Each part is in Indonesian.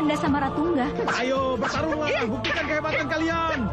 Kanda Samaratungga. Ayo bertarunglah, buktikan kehebatan kalian.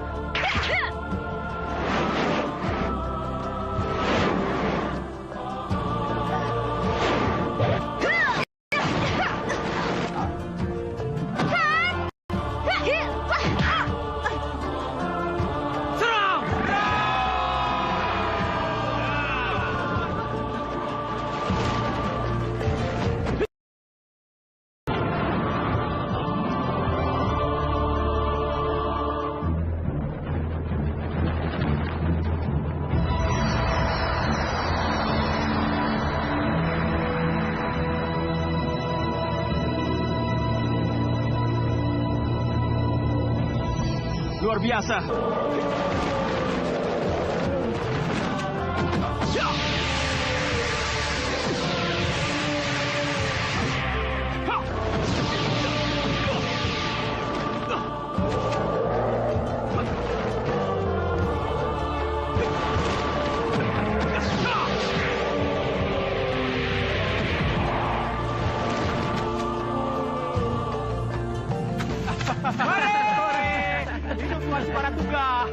Luar biasa.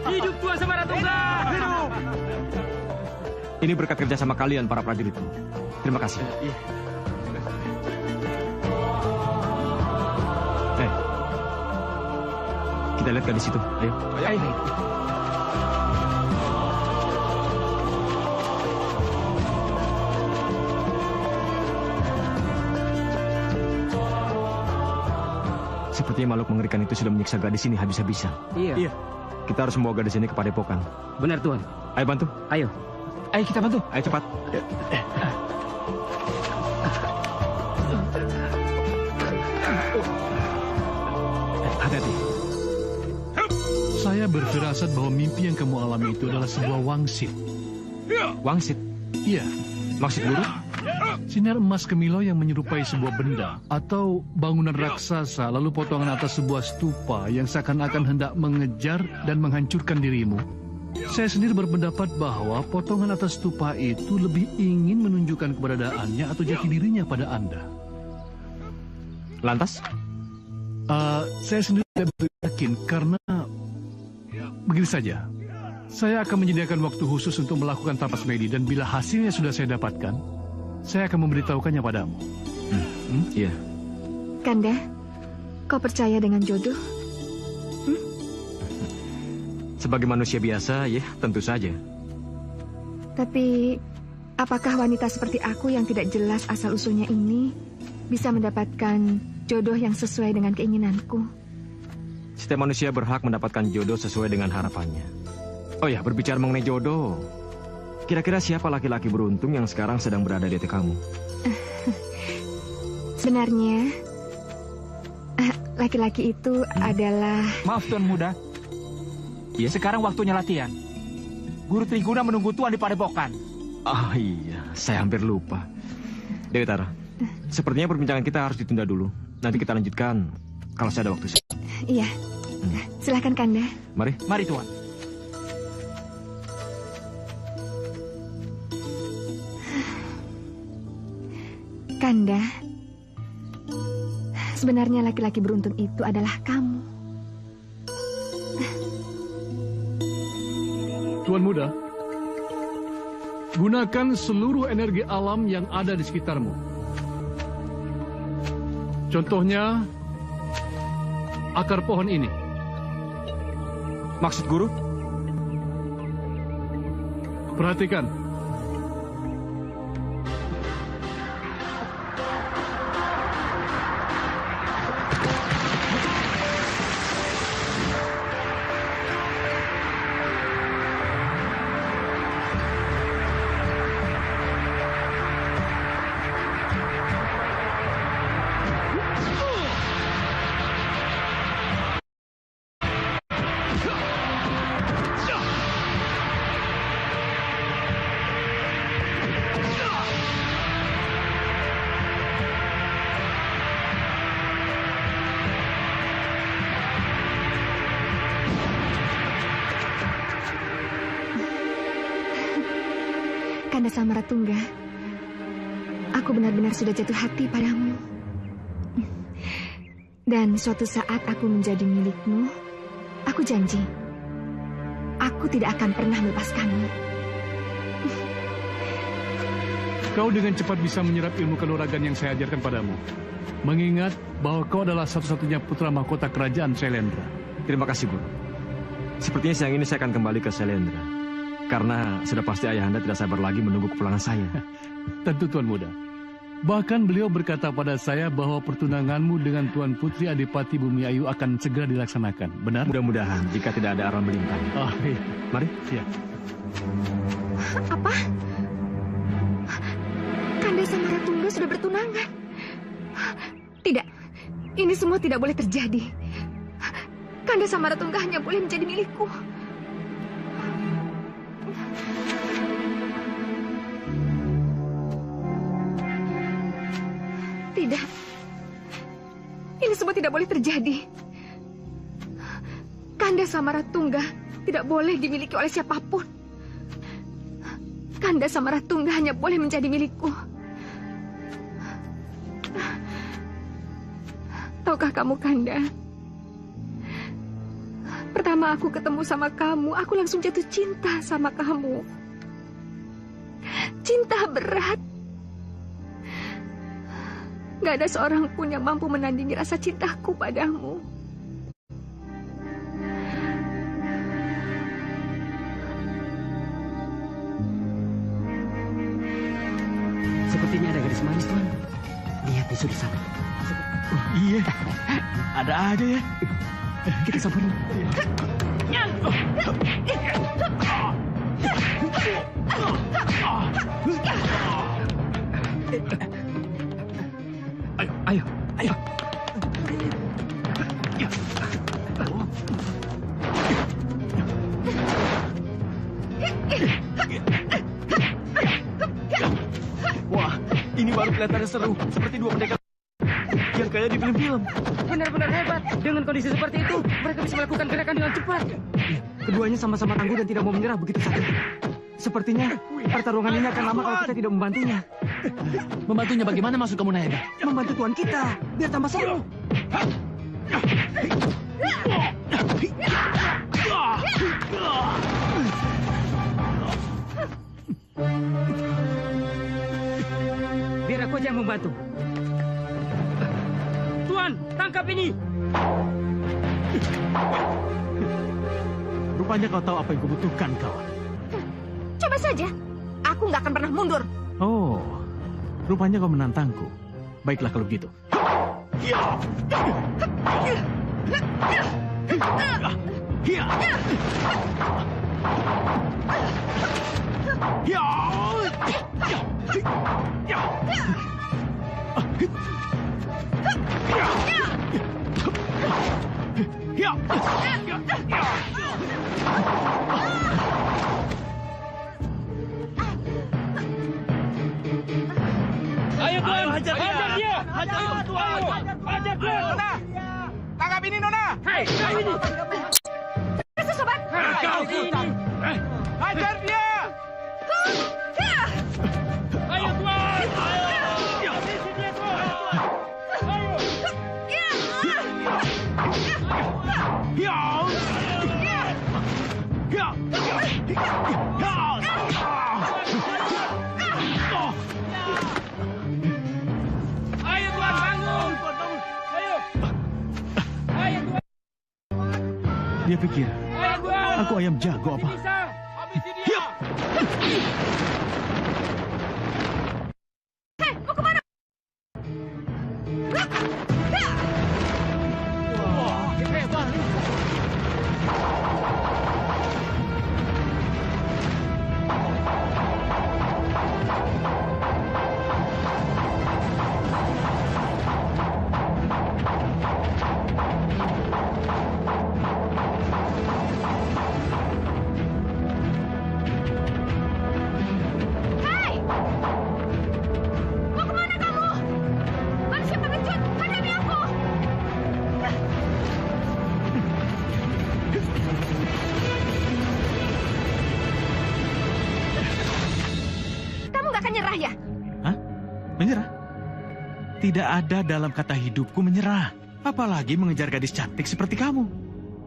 Hidup Tuan Samaratungga! Hidup! Ini berkat kerja sama kalian, para prajuritku. Terima kasih. Kita lihat di situ. Ayo. Ayo. Sepertinya makhluk mengerikan itu sudah menyiksa gadis ini habis-habisan. Iya. Kita harus membawa gadis ini ke padepokan. Benar, Tuan. Ayo bantu. Ayo. Ayo kita bantu. Ayo cepat. Hati-hati. Saya berfirasat bahwa mimpi yang kamu alami itu adalah sebuah wangsit. Wangsit? Iya. Maksud guru? Sinar emas kemilau yang menyerupai sebuah benda atau bangunan raksasa, lalu potongan atas sebuah stupa yang seakan-akan hendak mengejar dan menghancurkan dirimu. Saya sendiri berpendapat bahwa potongan atas stupa itu lebih ingin menunjukkan keberadaannya atau jati dirinya pada Anda. Lantas? Saya sendiri tidak yakin karena begini saja. Saya akan menyediakan waktu khusus untuk melakukan tapas medi dan bila hasilnya sudah saya dapatkan, saya akan memberitahukannya padamu. Iya. Kanda, kau percaya dengan jodoh? Sebagai manusia biasa, ya tentu saja. Tapi, apakah wanita seperti aku yang tidak jelas asal-usulnya ini bisa mendapatkan jodoh yang sesuai dengan keinginanku? Setiap manusia berhak mendapatkan jodoh sesuai dengan harapannya. Oh ya, berbicara mengenai jodoh, kira-kira siapa laki-laki beruntung yang sekarang sedang berada di hati kamu? Sebenarnya, laki-laki itu adalah... Maaf, Tuan Muda. Ya? Sekarang waktunya latihan. Guru Triguna menunggu Tuan di padepokan. Ah iya, saya hampir lupa. Dewi Tara, sepertinya perbincangan kita harus ditunda dulu. Nanti kita lanjutkan kalau saya ada waktu. Iya, silakan Kanda. Mari. Mari, Tuan. Kanda, sebenarnya laki-laki beruntung itu adalah kamu. Tuan Muda, gunakan seluruh energi alam yang ada di sekitarmu. Contohnya, akar pohon ini. Maksud guru? Perhatikan. Kanda Samaratungga, aku benar-benar sudah jatuh hati padamu. Dan suatu saat aku menjadi milikmu, aku janji, aku tidak akan pernah melepaskanmu. Kau dengan cepat bisa menyerap ilmu kanuragan yang saya ajarkan padamu. Mengingat bahwa kau adalah satu-satunya putra mahkota kerajaan Syailendra. Terima kasih, Guru. Sepertinya siang ini saya akan kembali ke Syailendra. Karena sudah pasti ayahanda tidak sabar lagi menunggu kepulangan saya. Tentu Tuan Muda. Bahkan beliau berkata pada saya bahwa pertunanganmu dengan Tuan Putri Adipati Bumi Ayu akan segera dilaksanakan. Benar? Mudah-mudahan jika tidak ada aral melintang. Oh, iya. Mari. Siap. Apa? Kanda sama Ratungga sudah bertunangan? Tidak, ini semua tidak boleh terjadi. Kanda sama Ratungga hanya boleh menjadi milikku. Tidak. Ini semua tidak boleh terjadi. Kanda sama Ratungga tidak boleh dimiliki oleh siapapun. Kanda sama Ratungga hanya boleh menjadi milikku. Tahukah kamu, Kanda? Pertama aku ketemu sama kamu, aku langsung jatuh cinta sama kamu. Cinta berat. Gak ada seorang pun yang mampu menandingi rasa cintaku padamu. Sepertinya ada gadis manis, Tuan. Lihat di sudut sana. Iya, ada aja ya. Kita samperin. Ayo, ayo. Wah, ini baru kelihatannya seru. Seperti dua pendekar yang kayak di film-film. Benar-benar hebat. Dengan kondisi seperti itu, mereka bisa melakukan gerakan dengan cepat. Keduanya sama-sama tangguh dan tidak mau menyerah begitu saja. Sepertinya pertarungan ini akan lama kalau kita tidak membantunya. Membantunya bagaimana maksud kamu, Nayada? Membantu tuan kita, biar tambah seru. Biar aku aja yang membantu. Tuan, tangkap ini. Rupanya kau tahu apa yang kubutuhkan, kawan. Coba saja, aku nggak akan pernah mundur. Oh, rupanya kau menantangku. Baiklah kalau begitu. Ayo, Tuan. Hajar dia. Hajar Tuan. Hajar Tuan. Nona. Tangkap ini, Nona. Hei, kau ini. Sobat. Kau ini. Hajar dia. Ayo, Tuan. Ayo. Sisi dia, Tuan. Ayo. Ayo, Tuan, bangun. Ayo. Ayo, Tuan. Dia pikir Ayo, Tuan. aku ayam jago apa? Bisa. Habisi dia. Mau kemana? Hei! Mau kemana kamu? Manusia pengecut, hadapi aku! Kamu gak akan nyerah ya? Hah? Menyerah? Tidak ada dalam kata hidupku menyerah. Apalagi mengejar gadis cantik seperti kamu.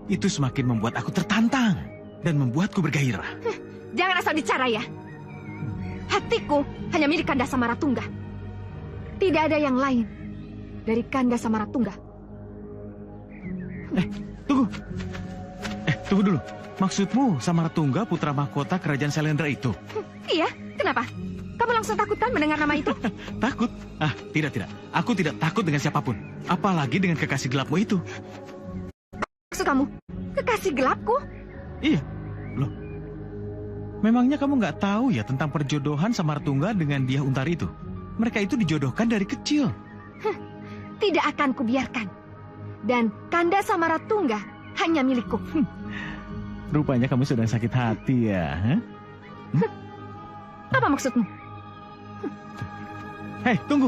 Itu semakin membuat aku tertantang dan membuatku bergairah. Jangan asal bicara ya. Hatiku hanya milik Kanda Samaratungga. Tidak ada yang lain dari Kanda Samaratungga. Tunggu dulu. Maksudmu Samaratungga putra mahkota kerajaan Selendra itu? Iya, kenapa? Kamu langsung takutan mendengar nama itu? Takut? Tidak. Aku tidak takut dengan siapapun. Apalagi dengan kekasih gelapmu itu. Maksud kamu, kekasih gelapku? Iya. Loh. Memangnya kamu nggak tahu ya tentang perjodohan Samaratungga dengan Dyah Untari itu? Mereka itu dijodohkan dari kecil. Tidak akan kubiarkan. Dan Kanda Samaratungga hanya milikku. Rupanya kamu sedang sakit hati ya? Apa maksudmu? Hei, tunggu.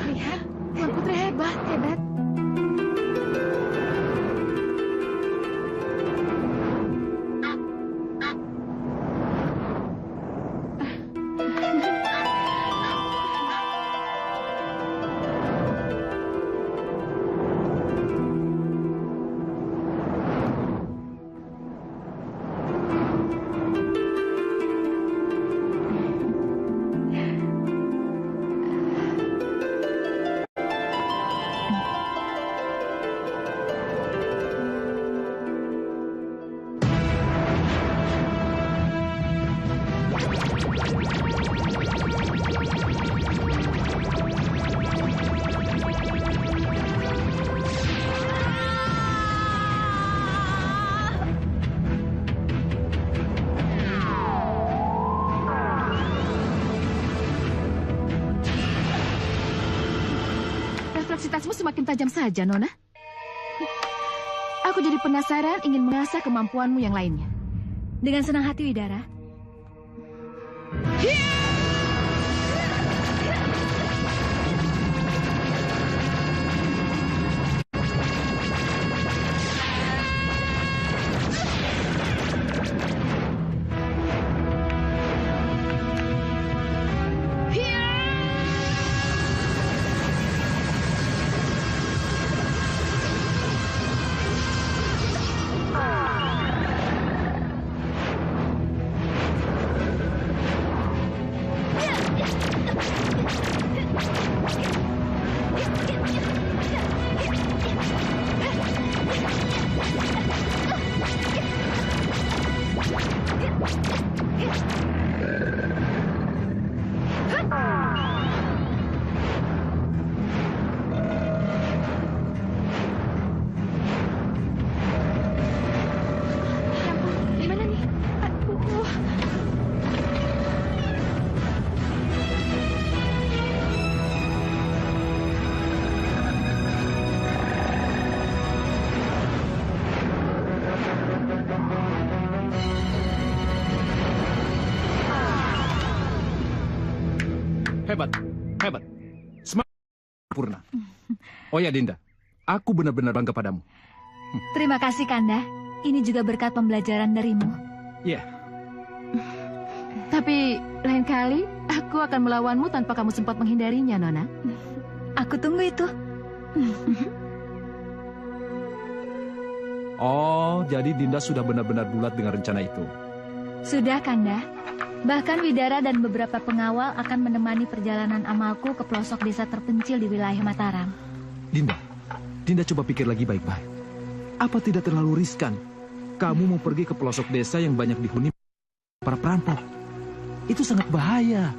Lihat, Tuan Putri hebat. Refleksitasmu semakin tajam saja, Nona. Aku jadi penasaran ingin mengasah kemampuanmu yang lainnya. Dengan senang hati, Widara. Gimana nih? Aduh. Hebat. Sempurna. Oh ya, Dinda. Aku benar-benar bangga padamu. Terima kasih, Kanda. Ini juga berkat pembelajaran darimu. Ya, Tapi lain kali aku akan melawanmu tanpa kamu sempat menghindarinya, Nona. Aku tunggu itu. oh, jadi Dinda sudah benar-benar bulat dengan rencana itu. Sudah, Kanda. Bahkan Widara dan beberapa pengawal akan menemani perjalanan amalku ke pelosok desa terpencil di wilayah Mataram. Dinda coba pikir lagi baik-baik. Apa tidak terlalu riskan? Kamu mau pergi ke pelosok desa yang banyak dihuni para perampok. Itu sangat bahaya.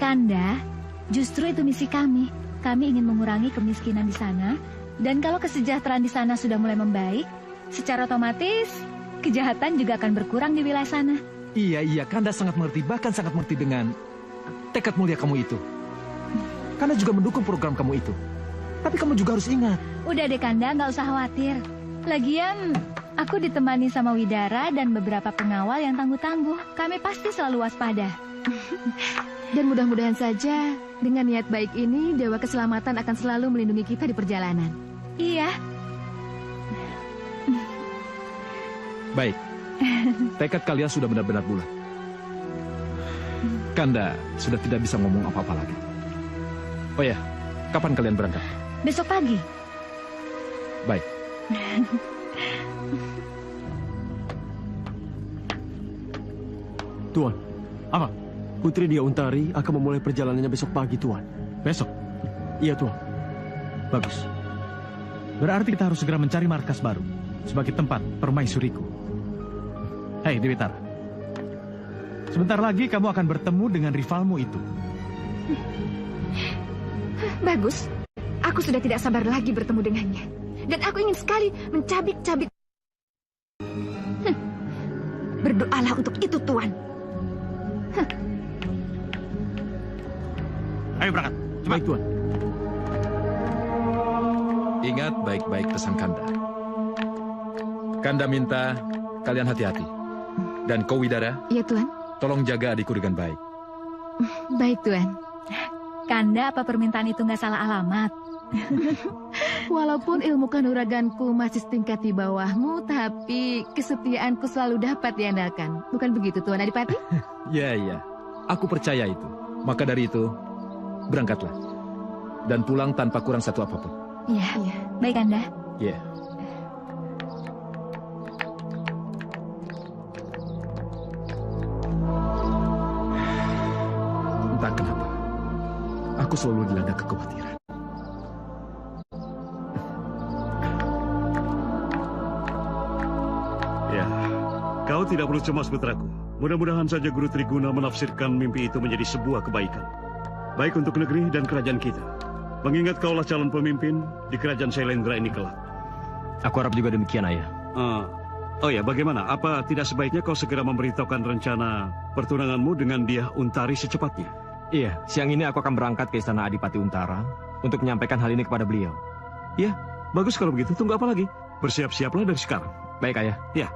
Kanda, justru itu misi kami. Kami ingin mengurangi kemiskinan di sana. Dan kalau kesejahteraan di sana sudah mulai membaik, secara otomatis kejahatan juga akan berkurang di wilayah sana. Iya, Kanda sangat mengerti, bahkan sangat mengerti dengan tekad mulia kamu itu. Kanda juga mendukung program kamu itu. Tapi kamu juga harus ingat. Udah deh, Kanda, nggak usah khawatir. Lagian, aku ditemani sama Widara dan beberapa pengawal yang tangguh-tangguh. Kami pasti selalu waspada. Dan mudah-mudahan saja dengan niat baik ini Dewa Keselamatan akan selalu melindungi kita di perjalanan. Iya. Baik. Tekad kalian sudah benar-benar bulat. Kanda sudah tidak bisa ngomong apa-apa lagi. Oh ya, kapan kalian berangkat? Besok pagi. Baik. Tuan, Apa? Putri Dia Untari akan memulai perjalanannya besok pagi, Tuan. Besok? Iya, Tuan. Bagus. Berarti kita harus segera mencari markas baru sebagai tempat permaisuriku. Hei, Dewi Tara. Sebentar lagi kamu akan bertemu dengan rivalmu itu. Bagus. Aku sudah tidak sabar lagi bertemu dengannya. Dan aku ingin sekali mencabik-cabik. Berdoalah untuk itu, Tuan. Ayo berangkat. Baik, Tuan. Ingat baik-baik pesan Kanda. Kanda minta kalian hati-hati. Dan kau Widara, Ya, Tuan. tolong jaga adikku dengan baik. Baik, Tuan. Kanda, apa permintaan itu nggak salah alamat? Walaupun ilmu kanuraganku masih setingkat di bawahmu, tapi kesetiaanku selalu dapat diandalkan. Bukan begitu, Tuan Adipati? Ya, aku percaya itu. Maka dari itu, berangkatlah. Dan pulang tanpa kurang satu apapun. Iya, baik Kanda. Ya. Entah kenapa, aku selalu dilanda kekhawatiran. Ya, kau tidak perlu cemas, putraku. Mudah-mudahan saja Guru Triguna menafsirkan mimpi itu menjadi sebuah kebaikan. Baik untuk negeri dan kerajaan kita. Mengingat kaulah calon pemimpin di kerajaan Shailendra ini kelak. Aku harap juga demikian, Ayah. Oh ya, bagaimana? Apa tidak sebaiknya kau segera memberitahukan rencana pertunanganmu dengan Dia Untari secepatnya? Iya, siang ini aku akan berangkat ke Istana Adipati Untara untuk menyampaikan hal ini kepada beliau. Ya, bagus kalau begitu. Tunggu apa lagi? Bersiap-siaplah dari sekarang. Baik, Ayah. Ya.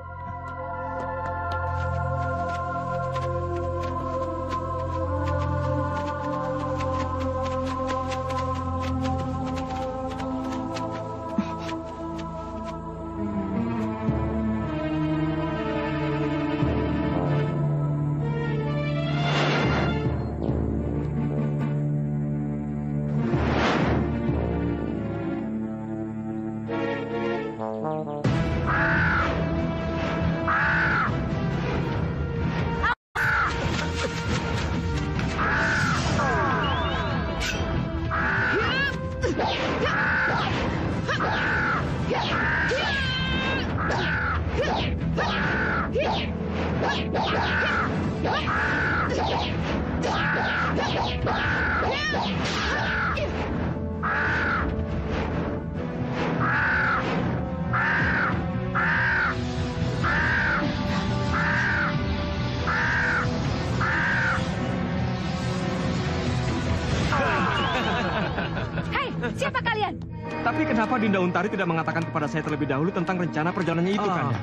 Hei, siapa kalian? Tapi kenapa Dinda Untari tidak mengatakan kepada saya terlebih dahulu tentang rencana perjalanannya itu, Kanda?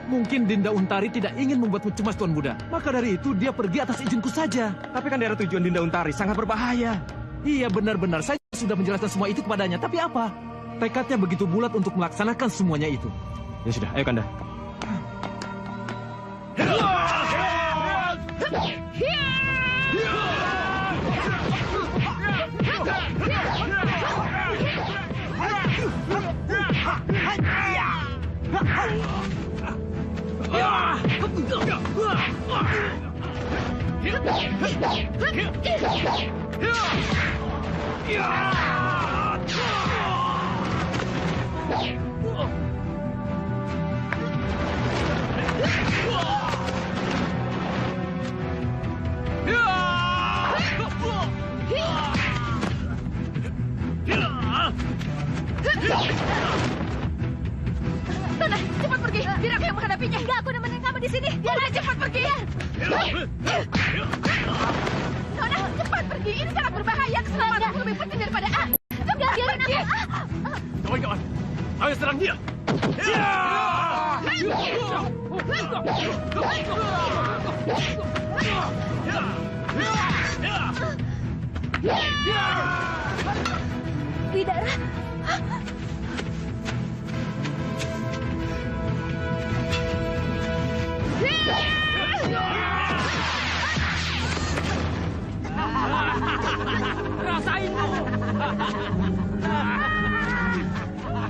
Mungkin Dinda Untari tidak ingin membuatmu cemas, Tuan Muda. Maka dari itu dia pergi atas izinku saja. Tapi kan daerah tujuan Dinda Untari sangat berbahaya. Iya, benar-benar. Saya sudah menjelaskan semua itu kepadanya. Tapi apa? Tekadnya begitu bulat untuk melaksanakan semuanya itu. Ya sudah, ayo Kanda. Nona, cepat pergi. Biar aku yang menghadapinya. Enggak, aku nemenin kamu di sini. Biar aja cepat pergi. Nona, cepat pergi. Ini sangat berbahaya. Keselamatanku lebih penting daripada A. Cepat pergi. Kawan-kawan, ayo serang dia. Widara.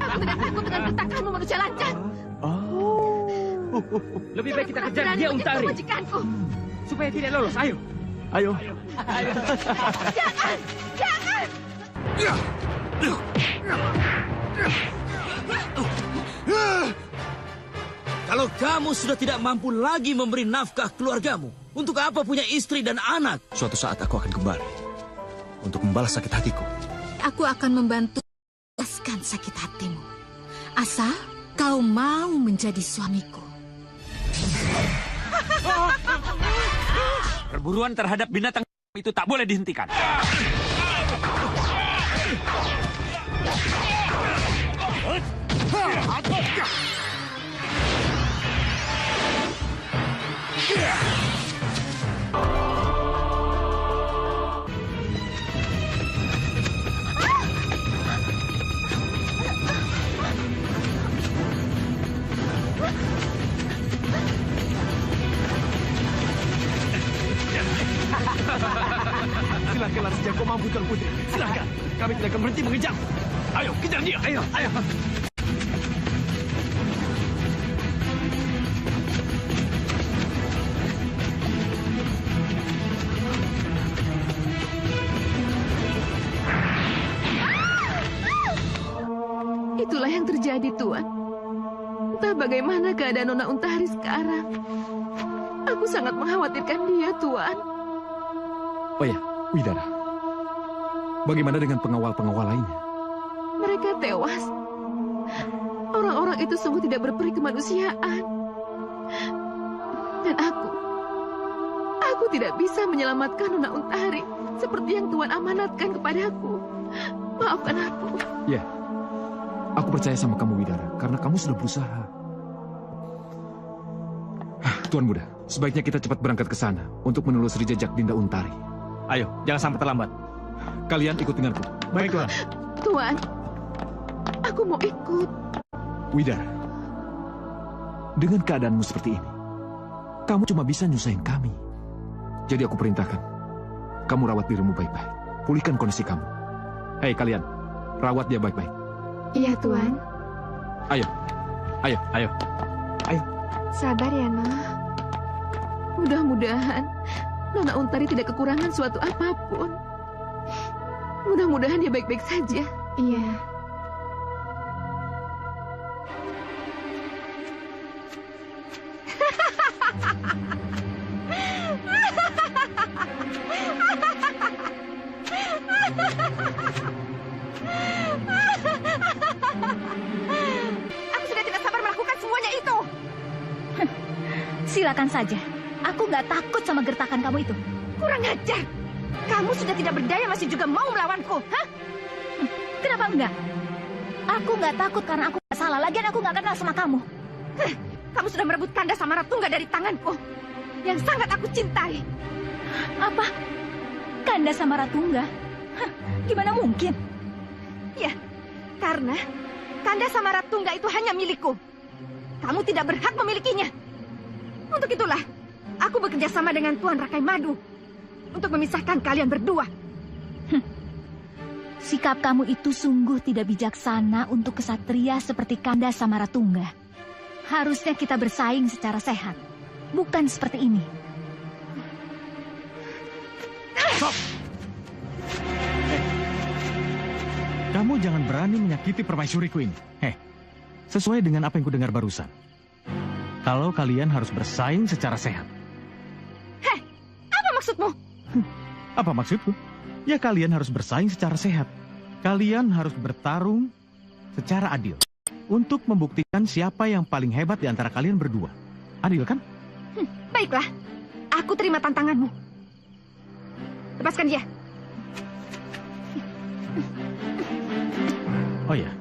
Aku tidak takut dengan gertakanmu, manusia lancang. Lebih baik kita kejar dia, Untari. Majikanku. Supaya tidak lolos, ayo. Ayo. Jangan! Jangan! Kalau kamu sudah tidak mampu lagi memberi nafkah keluargamu, untuk apa punya istri dan anak? Suatu saat aku akan kembali untuk membalas sakit hatiku. Aku akan membantu membalaskan sakit hatimu. Asal kau mau menjadi suamiku. Perburuan terhadap binatang itu tak boleh dihentikan. Silakan sejak kau mampu Tuan Putri. Silakan. Kami tidak akan berhenti mengejar. Ayo, kejar dia. Ayo, ayo. Itulah yang terjadi, Tuan. Entah bagaimana keadaan Nona Untari sekarang. Aku sangat mengkhawatirkan dia, Tuan. Oh ya, Widara. Bagaimana dengan pengawal-pengawal lainnya? Mereka tewas. Orang-orang itu sungguh tidak berperi kemanusiaan. Dan aku tidak bisa menyelamatkan Nona Untari seperti yang Tuan amanatkan kepadaku. Maafkan aku. Ya, aku percaya sama kamu, Widara, karena kamu sudah berusaha. Tuan Muda, sebaiknya kita cepat berangkat ke sana untuk menelusuri jejak Dinda Untari. Ayo, jangan sampai terlambat. Kalian ikut denganku. Baik, Tuan. Tuan, aku mau ikut. Widara, dengan keadaanmu seperti ini, kamu cuma bisa nyusahin kami. Jadi aku perintahkan, kamu rawat dirimu baik-baik. Pulihkan kondisi kamu. Hei kalian, rawat dia baik-baik. Iya, Tuan. Ayo, ayo, ayo, ayo. Sabar ya, Noh. Mudah-mudahan Nona Untari tidak kekurangan suatu apapun. Mudah-mudahan dia baik-baik saja. Iya. Aku sudah tidak sabar melakukan semuanya itu. Silakan saja. Aku nggak takut sama gertakan kamu itu. Kurang ajar. Kamu sudah tidak berdaya masih juga mau melawanku, hah? Kenapa enggak? Aku nggak takut karena aku nggak salah. Lagian aku nggak kenal sama kamu. Kamu sudah merebut Kanda Samaratungga dari tanganku, yang sangat aku cintai. Apa? Kanda Samaratungga? Gimana mungkin? Ya, karena Kanda Samaratungga itu hanya milikku. Kamu tidak berhak memilikinya. Untuk itulah, aku bekerja sama dengan Tuan Rakai Madu untuk memisahkan kalian berdua. Sikap kamu itu sungguh tidak bijaksana untuk kesatria seperti Kanda Samaratungga. Harusnya kita bersaing secara sehat, bukan seperti ini. Stop! Kamu jangan berani menyakiti permaisuriku ini. Sesuai dengan apa yang kudengar barusan. Kalau kalian harus bersaing secara sehat. Apa maksudmu? Apa maksudku? Ya kalian harus bersaing secara sehat. Kalian harus bertarung secara adil. Untuk membuktikan siapa yang paling hebat di antara kalian berdua. Adil kan? Baiklah, aku terima tantanganmu. Lepaskan dia. Oh ya.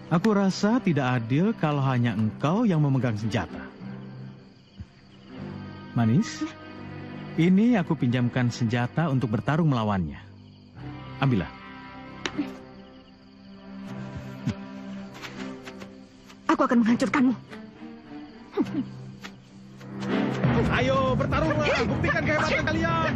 Aku rasa tidak adil kalau hanya engkau yang memegang senjata. Manis, ini aku pinjamkan senjata untuk bertarung melawannya. Ambillah. Aku akan menghancurkanmu. Ayo bertarunglah, buktikan kehebatan kalian.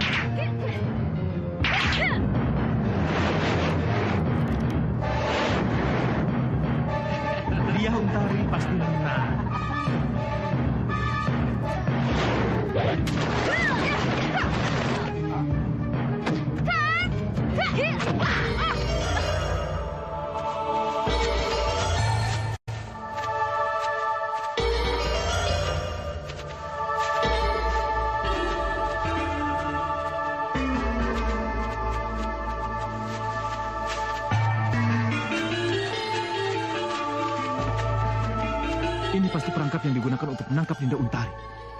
Ini pasti perangkap yang digunakan untuk menangkap Dinda Untari.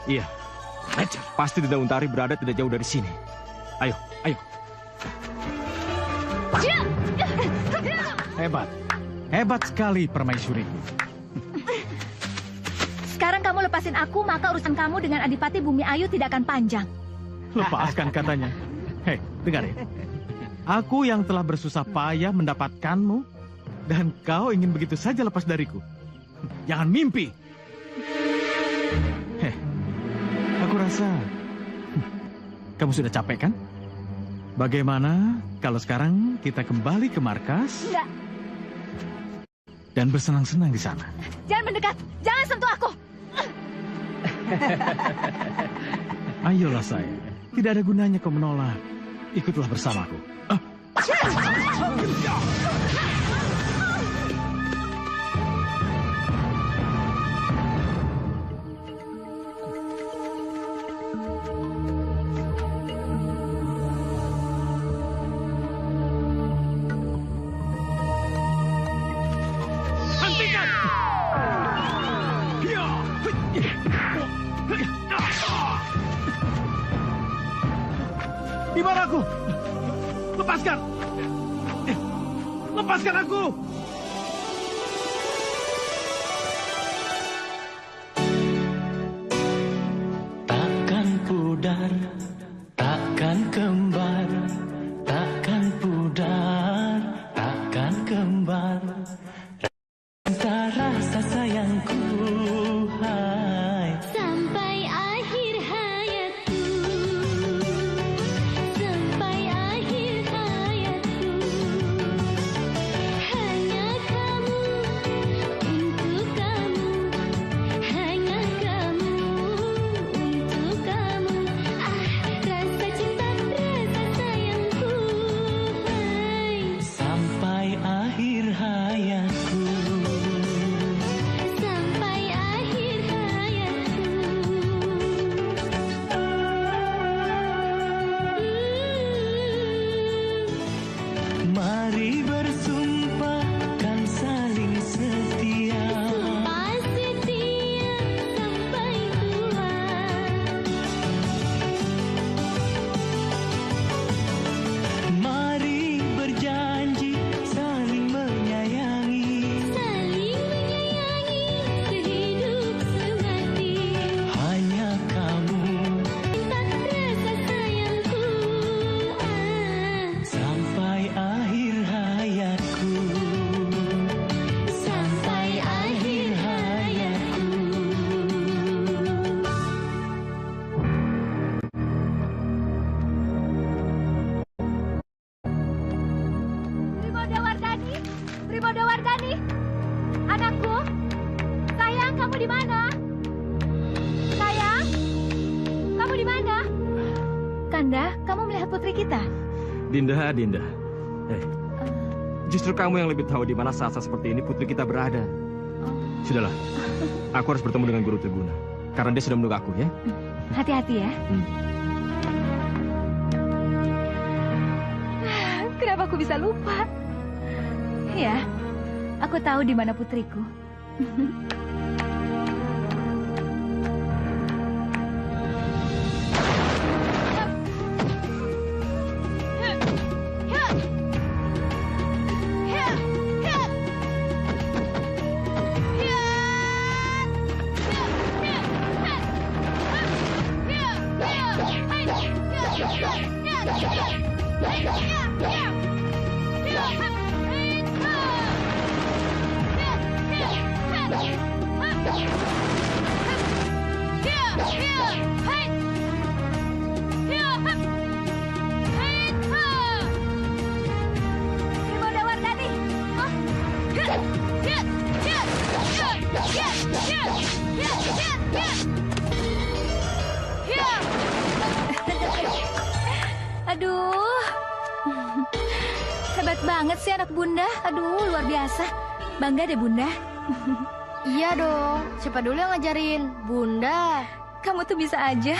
Iya. Pasti Dinda Untari berada tidak jauh dari sini. Ayo, ayo. Hebat. Hebat sekali permaisuriku. Sekarang kamu lepasin aku, maka urusan kamu dengan Adipati Bumi Ayu tidak akan panjang. Lepaskan katanya. Hei, dengar ya. Aku yang telah bersusah payah mendapatkanmu, dan kau ingin begitu saja lepas dariku. Jangan mimpi. Hei, aku rasa kamu sudah capek kan? Bagaimana kalau sekarang kita kembali ke markas? Enggak. Dan bersenang-senang di sana. Jangan mendekat, jangan sentuh aku. Ayolah sayang, tidak ada gunanya kau menolak. Ikutlah bersamaku. Di mana aku? Lepaskan! Lepaskan aku! Takkan pudar, takkan kembar, takkan pudar, takkan kembar. Rasa sayangku, hai. Sampai akhir hayatku, sampai akhir hayatku, hanya kamu, untuk kamu, hanya kamu, untuk kamu. Rasa cinta, rasa sayangku, hai. Sampai akhir hayatku. Sampai akhir hayatku. Mari bersumpah kan saling setia. Sumpah setia sampai tua. Mari berjanji saling menyayangi. Saling menyayangi sehidup semati. Hanya kamu. Cinta rasa sayangku, Sampai akhir hayatku. sampai akhir hayatku. Primodawardhani, Primodawardhani, anakku, sayang kamu di mana? Sayang, kamu di mana? Kanda, kamu melihat putri kita? Dinda, Dinda. Justru kamu yang lebih tahu di mana saat-saat seperti ini putri kita berada. Sudahlah, aku harus bertemu dengan Guru Triguna. Karena dia sudah menunggu aku, ya. Hati-hati ya. Kenapa aku bisa lupa? Ya, aku tahu di mana putriku. Primodawardhani. Aduh, hebat banget sih anak bunda. Aduh, luar biasa. Bangga deh bunda. Iya dong, siapa dulu yang ngajarin? Bunda. Kamu tuh bisa aja.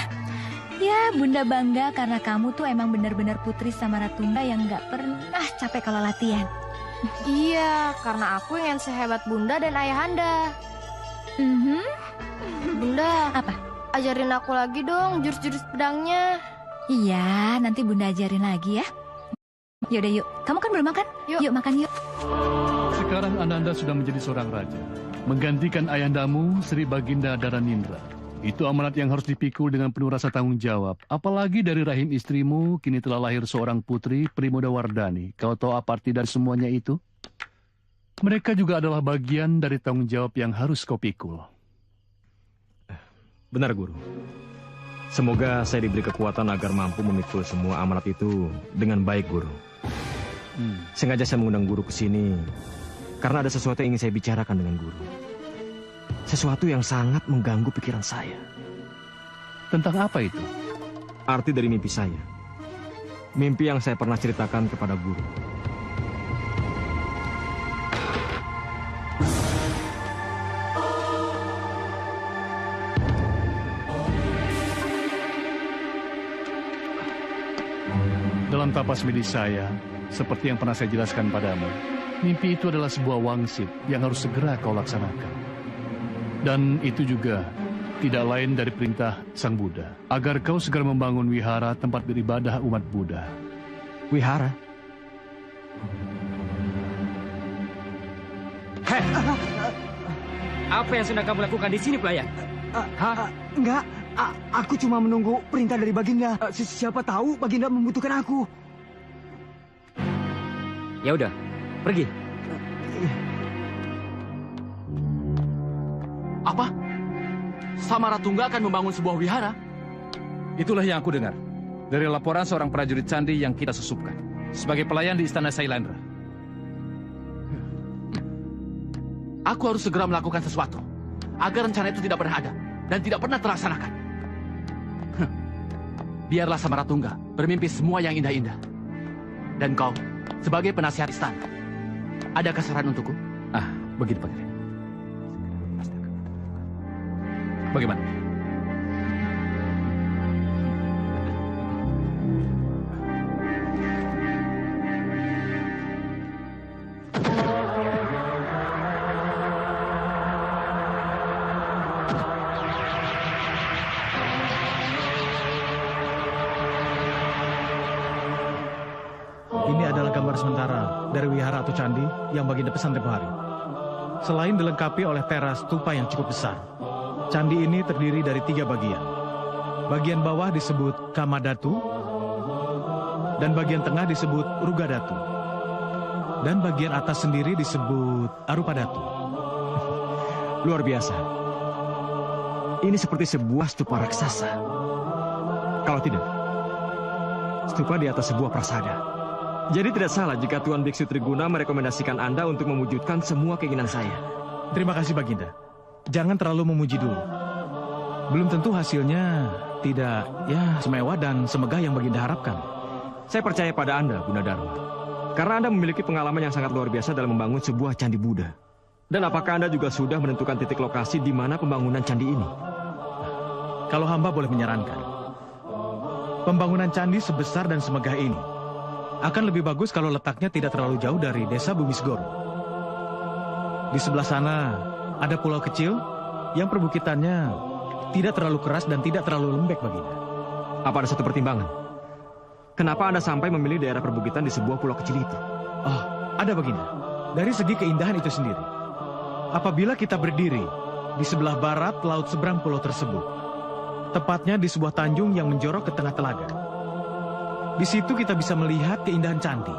Ya, bunda bangga karena kamu tuh emang benar-benar putri Samaratungga yang gak pernah capek kalau latihan. Iya, karena aku ingin sehebat bunda dan ayahanda. Bunda. Apa? Ajarin aku lagi dong jurus-jurus pedangnya. Iya, nanti Bunda ajarin lagi ya. Yaudah yuk, kamu kan belum makan? Yuk makan yuk. Sekarang Ananda sudah menjadi seorang raja, menggantikan ayahandamu Sri Baginda Dharanindra. Itu amanat yang harus dipikul dengan penuh rasa tanggung jawab. Apalagi dari rahim istrimu kini telah lahir seorang putri Primodawardhani. Kau tahu apa arti dari semuanya itu? Mereka juga adalah bagian dari tanggung jawab yang harus kau pikul. Benar, Guru. Semoga saya diberi kekuatan agar mampu memikul semua amanat itu dengan baik, Guru. Sengaja saya mengundang Guru ke sini karena ada sesuatu yang ingin saya bicarakan dengan Guru. Sesuatu yang sangat mengganggu pikiran saya. Tentang apa itu? Arti dari mimpi saya. Mimpi yang saya pernah ceritakan kepada Guru. Dalam tapas midi saya, seperti yang pernah saya jelaskan padamu, mimpi itu adalah sebuah wangsit yang harus segera kau laksanakan. Dan itu juga tidak lain dari perintah Sang Buddha, agar kau segera membangun wihara tempat beribadah umat Buddha. Wihara? Hei! Apa yang sedang kamu lakukan di sini, pelayan? Enggak, aku cuma menunggu perintah dari Baginda. Siapa tahu Baginda membutuhkan aku. Ya udah, pergi. Apa? Samaratungga akan membangun sebuah wihara? Itulah yang aku dengar dari laporan seorang prajurit candi yang kita susupkan sebagai pelayan di Istana Sailandra. Aku harus segera melakukan sesuatu agar rencana itu tidak pernah ada dan tidak pernah terlaksanakan. Biarlah Samaratungga bermimpi semua yang indah-indah. Dan kau, sebagai penasihat istana, adakah saran untukku? Begini, Pak. Bagaimana? Ini adalah gambar sementara dari wihara atau candi yang Baginda pesan tempoh hari. Selain dilengkapi oleh teras stupa yang cukup besar, candi ini terdiri dari 3 bagian. Bagian bawah disebut Kamadatu, dan bagian tengah disebut Rugadatu, dan bagian atas sendiri disebut Arupadatu. Luar biasa. Ini seperti sebuah stupa raksasa. Kalau tidak, stupa di atas sebuah prasada. Jadi tidak salah jika Tuan Biksu Triguna merekomendasikan Anda untuk mewujudkan semua keinginan saya. Terima kasih, Baginda. Jangan terlalu memuji dulu. Belum tentu hasilnya tidak semewah dan semegah yang Baginda harapkan. Saya percaya pada Anda, Gunadarma. Karena Anda memiliki pengalaman yang sangat luar biasa dalam membangun sebuah candi Buddha. Dan apakah Anda juga sudah menentukan titik lokasi di mana pembangunan candi ini? Kalau hamba boleh menyarankan, pembangunan candi sebesar dan semegah ini akan lebih bagus kalau letaknya tidak terlalu jauh dari desa Bumisgoro. Di sebelah sana ada pulau kecil yang perbukitannya tidak terlalu keras dan tidak terlalu lembek, Baginda. Apa ada satu pertimbangan? Kenapa Anda sampai memilih daerah perbukitan di sebuah pulau kecil itu? Oh, ada, Baginda. Dari segi keindahan itu sendiri. Apabila kita berdiri di sebelah barat laut seberang pulau tersebut, tepatnya di sebuah tanjung yang menjorok ke tengah telaga, di situ kita bisa melihat keindahan candi.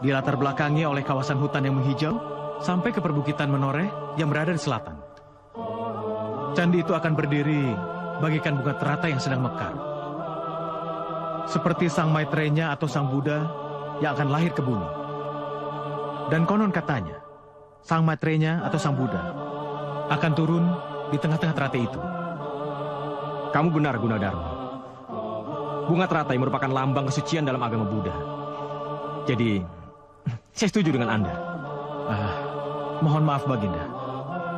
Dilatar belakangi oleh kawasan hutan yang menghijau sampai ke perbukitan menoreh yang berada di selatan. Candi itu akan berdiri bagaikan bunga teratai yang sedang mekar. Seperti Sang Maitrenya atau Sang Buddha yang akan lahir ke bumi. Dan konon katanya, Sang Maitrenya atau Sang Buddha akan turun di tengah-tengah teratai itu. Kamu benar, Gunadarma. Bunga teratai merupakan lambang kesucian dalam agama Buddha. Jadi, saya setuju dengan Anda. Mohon maaf, Baginda.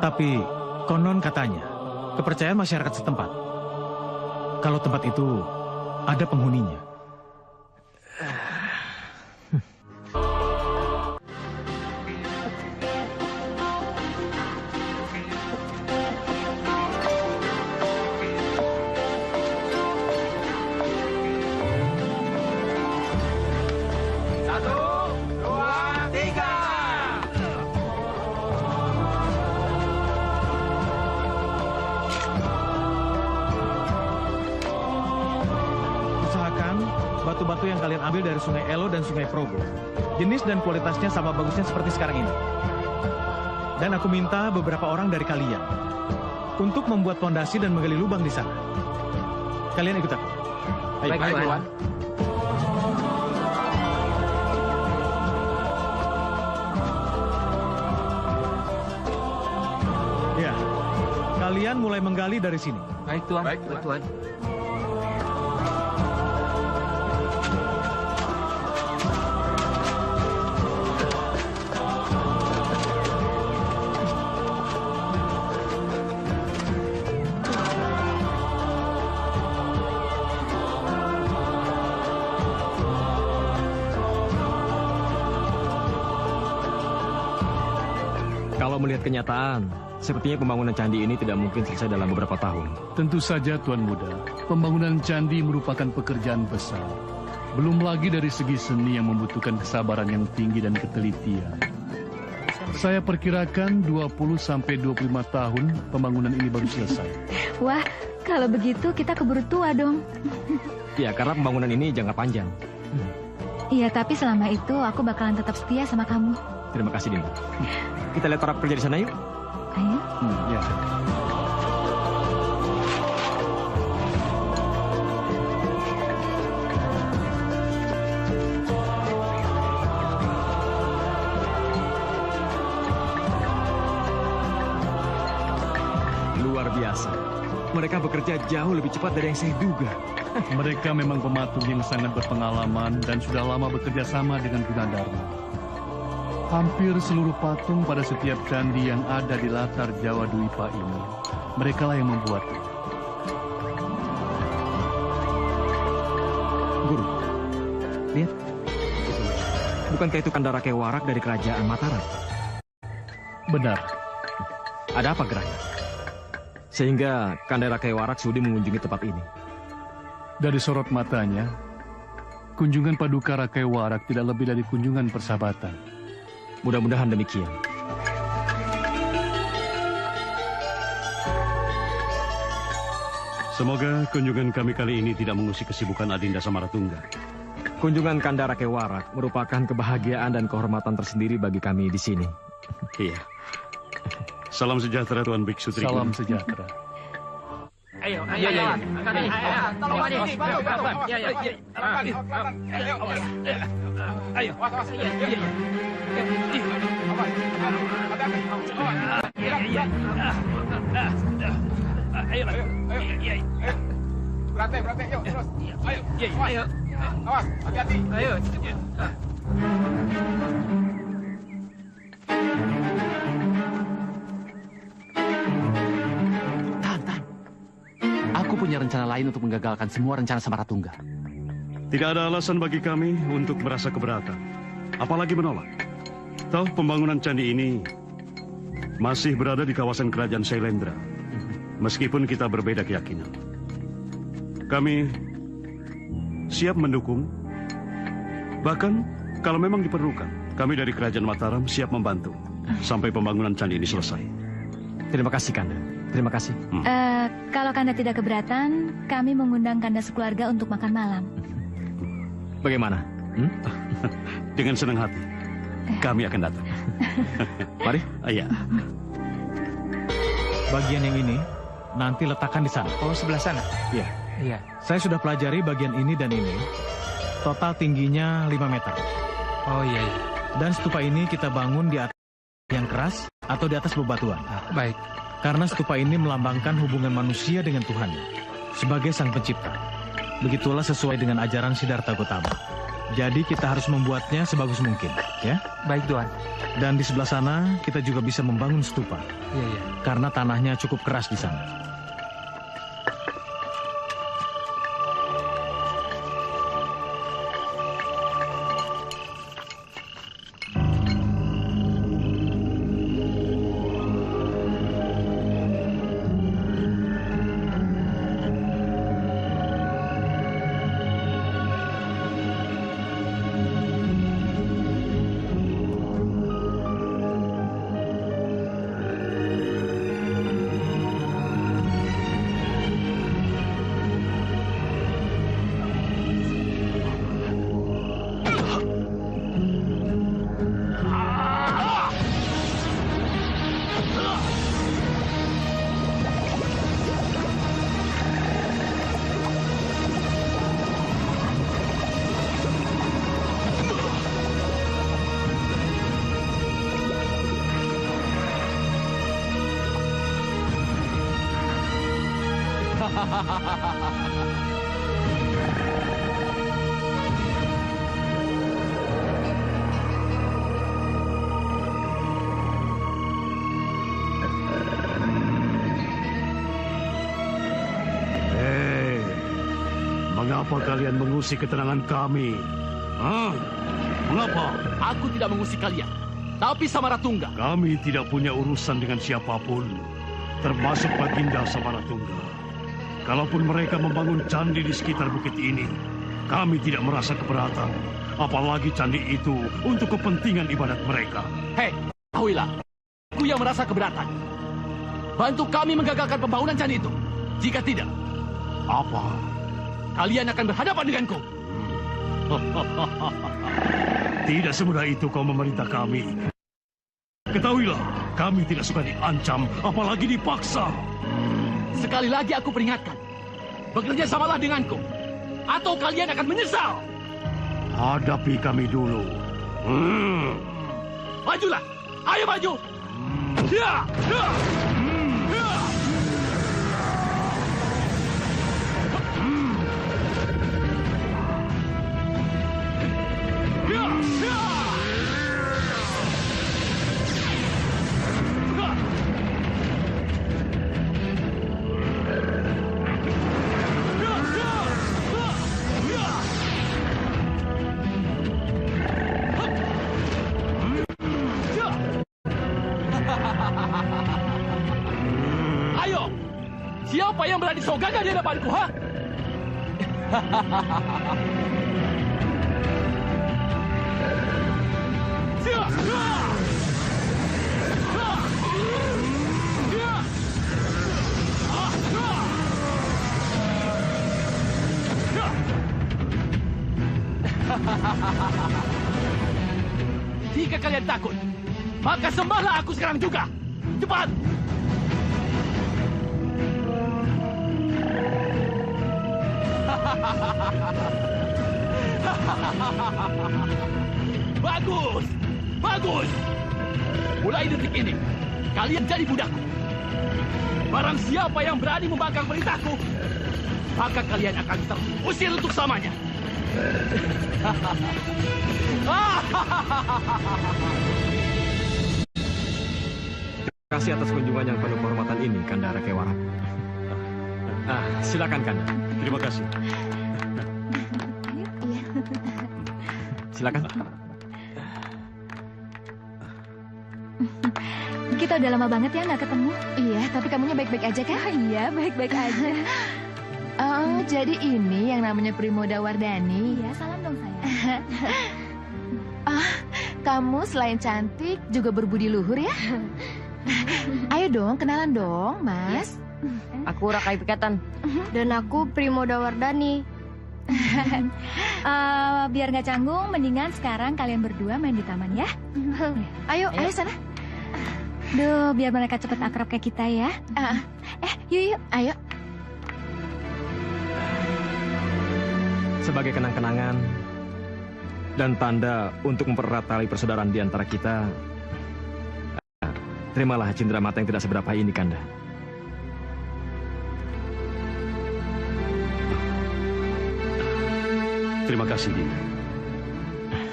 Tapi, konon katanya, kepercayaan masyarakat setempat, kalau tempat itu ada penghuninya. batu yang kalian ambil dari Sungai Elo dan Sungai Progo. Jenis dan kualitasnya sama bagusnya seperti sekarang ini. Dan aku minta beberapa orang dari kalian untuk membuat fondasi dan menggali lubang di sana. Kalian ikut aku. Ayo. Baik, Tuan. Ya, kalian mulai menggali dari sini. Baik, Tuan. Baik, Tuan. Kalau melihat kenyataan, sepertinya pembangunan candi ini tidak mungkin selesai dalam beberapa tahun. Tentu saja, Tuan Muda. Pembangunan candi merupakan pekerjaan besar. Belum lagi dari segi seni yang membutuhkan kesabaran yang tinggi dan ketelitian. Saya perkirakan 20-25 tahun pembangunan ini baru selesai. Wah, kalau begitu kita keburu tua dong. Ya, karena pembangunan ini jangka panjang. Iya, tapi selama itu aku bakalan tetap setia sama kamu. Terima kasih, Dinda. Kita lihat para pekerja di sana yuk. Ayo. Ya. Luar biasa. Mereka bekerja jauh lebih cepat dari yang saya duga. Mereka memang pematung yang sangat berpengalaman dan sudah lama bekerja sama dengan Gunadarma. Hampir seluruh patung pada setiap candi yang ada di latar Jawa Dwipa ini, mereka lah yang membuatnya. Guru, lihat. Bukankah itu Kandarake Warak dari kerajaan Mataram? Benar. Ada apa gerangan? Sehingga Kandarake Warak sudi mengunjungi tempat ini. Dari sorot matanya, kunjungan Paduka Rakai Warak tidak lebih dari kunjungan persahabatan. Mudah-mudahan demikian. Semoga kunjungan kami kali ini tidak mengusik kesibukan Adinda Samaratungga. Kunjungan Kandarake Warak merupakan kebahagiaan dan kehormatan tersendiri bagi kami di sini. Iya. Salam sejahtera Tuan Biksu Triguna. Salam sejahtera. Ayo. Angkat ini. Tolong adik. Ayo. Berantai, yuk terus. Ayo. Awas, hati-hati. Ayo. Aku punya rencana lain untuk menggagalkan semua rencana Samaratungga. Tidak ada alasan bagi kami untuk merasa keberatan, apalagi menolak. Toh pembangunan candi ini masih berada di kawasan kerajaan Shailendra, meskipun kita berbeda keyakinan. Kami siap mendukung, bahkan kalau memang diperlukan, kami dari kerajaan Mataram siap membantu sampai pembangunan candi ini selesai. Terima kasih, Kanda. Terima kasih. Kalau Kanda tidak keberatan, kami mengundang Kanda sekeluarga untuk makan malam. Bagaimana? Dengan senang hati, kami akan datang. Mari. Iya. Bagian yang ini nanti letakkan di sana. Oh, sebelah sana? Iya. Iya. Saya sudah pelajari bagian ini dan ini. Total tingginya 5 meter. Oh iya. Dan stupa ini kita bangun di atas yang keras atau di atas bebatuan. Baik. Karena stupa ini melambangkan hubungan manusia dengan Tuhan sebagai Sang Pencipta. Begitulah sesuai dengan ajaran Siddhartha Gautama. Jadi kita harus membuatnya sebagus mungkin, ya? Baik, Tuan. Dan di sebelah sana kita juga bisa membangun stupa. Iya. Karena tanahnya cukup keras di sana. Mengapa kalian mengusik ketenangan kami? Hah? Mengapa? Aku tidak mengusik kalian, tapi Samaratungga. Kami tidak punya urusan dengan siapapun, termasuk Baginda Samaratungga. Kalaupun mereka membangun candi di sekitar bukit ini, kami tidak merasa keberatan. Apalagi candi itu untuk kepentingan ibadat mereka. Hei, ketahuilah, aku yang merasa keberatan. Bantu kami menggagalkan pembangunan candi itu. Jika tidak, apa? Kalian akan berhadapan denganku. Tidak semudah itu kau memerintah kami. Ketahuilah, kami tidak suka diancam, apalagi dipaksa. Sekali lagi aku peringatkan, bekerja samalah denganku, atau kalian akan menyesal. Hadapi kami dulu. Majulah, ayo maju. Ya, ya. Ayo, siapa yang berani sogaga di hadapanku, ha? Jika kalian takut, maka sembahlah aku sekarang juga. Cepat! Bagus! Bagus! Mulai detik ini, kalian jadi budakku. Barang siapa yang berani membangkang perintahku, maka kalian akan terusir untuk selamanya. Terima kasih atas kunjungan yang penuh kehormatan ini, Kanda Rakewara. Silakan, Kanda. Terima kasih. Silakan. Kita udah lama banget ya nggak ketemu. Iya, tapi kamunya baik-baik aja kan? Iya, baik-baik aja. Oh, jadi ini yang namanya Primoda Wardani. Iya, salam dong sayang. Kamu selain cantik juga berbudi luhur ya? Ayo dong, kenalan dong, Mas. Aku Rakai Pikatan. Dan aku Primoda Wardani. Biar nggak canggung, mendingan sekarang kalian berdua main di taman ya. Ayo sana. Duh, biar mereka cepet akrab kayak kita ya. Yuk, ayo. Sebagai kenang-kenangan dan tanda untuk mempererat tali persaudaraan di antara kita, terimalah cindera mata yang tidak seberapa ini, Kanda. Terima kasih, Dinda.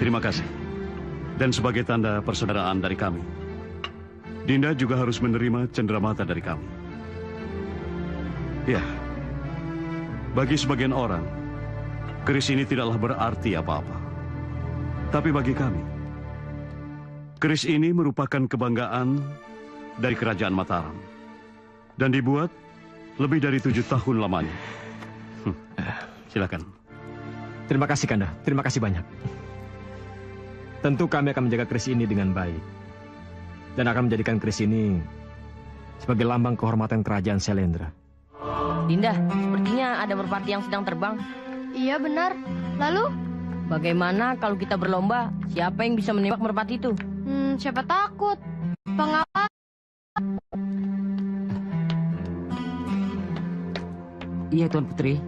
Terima kasih. Dan sebagai tanda persaudaraan dari kami, Dinda juga harus menerima cenderamata dari kami. Ya, bagi sebagian orang, keris ini tidaklah berarti apa-apa. Tapi bagi kami, keris ini merupakan kebanggaan dari Kerajaan Mataram. Dan dibuat lebih dari 7 tahun lamanya. Silakan. Terima kasih, Kanda. Terima kasih banyak. Tentu kami akan menjaga keris ini dengan baik. Dan akan menjadikan keris ini sebagai lambang kehormatan Kerajaan Syailendra. Dinda, sepertinya ada merpati yang sedang terbang. Iya benar. Lalu? Bagaimana kalau kita berlomba? Siapa yang bisa menembak merpati itu? Siapa takut? Pengawal. Iya, Tuan Putri.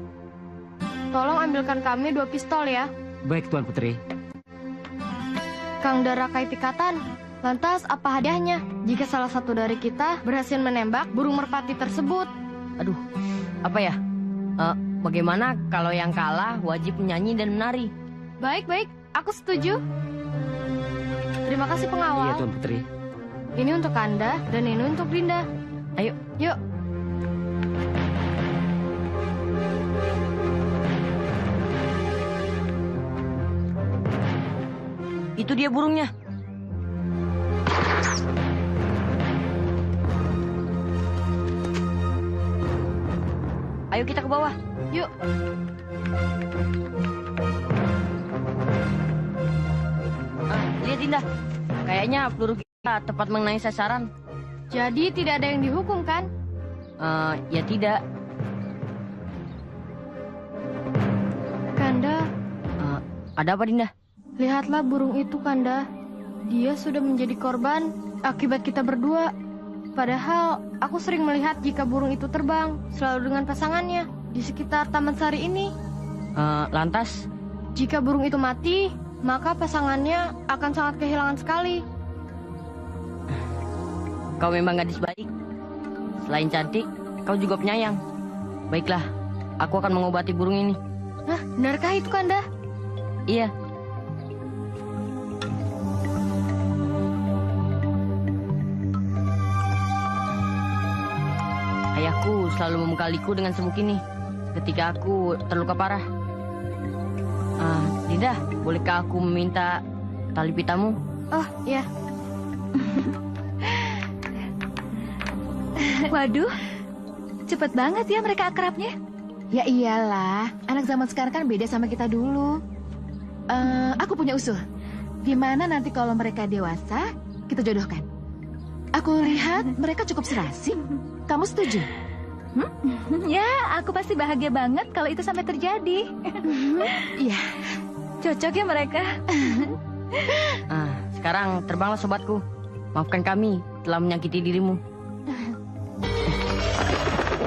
Tolong ambilkan kami 2 pistol ya. Baik, Tuan Putri. Kang Rakai Pikatan, lantas apa hadiahnya jika salah satu dari kita berhasil menembak burung merpati tersebut? Aduh, apa ya? Bagaimana kalau yang kalah wajib menyanyi dan menari? Baik, aku setuju. Terima kasih pengawal. Iya, Tuan Putri. Ini untuk Kanda dan ini untuk Dinda. Ayo. Yuk. Itu dia burungnya. Ayo kita ke bawah. Yuk. Lihat Dinda. Kayaknya peluru kita tepat mengenai sasaran. Jadi tidak ada yang dihukum kan? Ya tidak. Kanda. Ada apa Dinda? Lihatlah burung itu, Kanda. Dia sudah menjadi korban akibat kita berdua. Padahal aku sering melihat jika burung itu terbang selalu dengan pasangannya di sekitar Taman Sari ini. Lantas? Jika burung itu mati, maka pasangannya akan sangat kehilangan sekali. Kau memang gadis baik. Selain cantik, kau juga penyayang. Baiklah, aku akan mengobati burung ini. Hah, benarkah itu, Kanda? Iya. Ayahku selalu membekaliku dengan semuk ini ketika aku terluka parah. Dinda, bolehkah aku meminta tali pitamu? Oh, iya. Waduh, cepet banget ya mereka akrabnya. Ya iyalah, anak zaman sekarang kan beda sama kita dulu. Aku punya usul. Gimana nanti kalau mereka dewasa, kita jodohkan? Aku lihat mereka cukup serasi. Kamu setuju? Ya, aku pasti bahagia banget kalau itu sampai terjadi. Iya, cocok ya mereka. Sekarang terbanglah sobatku. Maafkan kami telah menyakiti dirimu.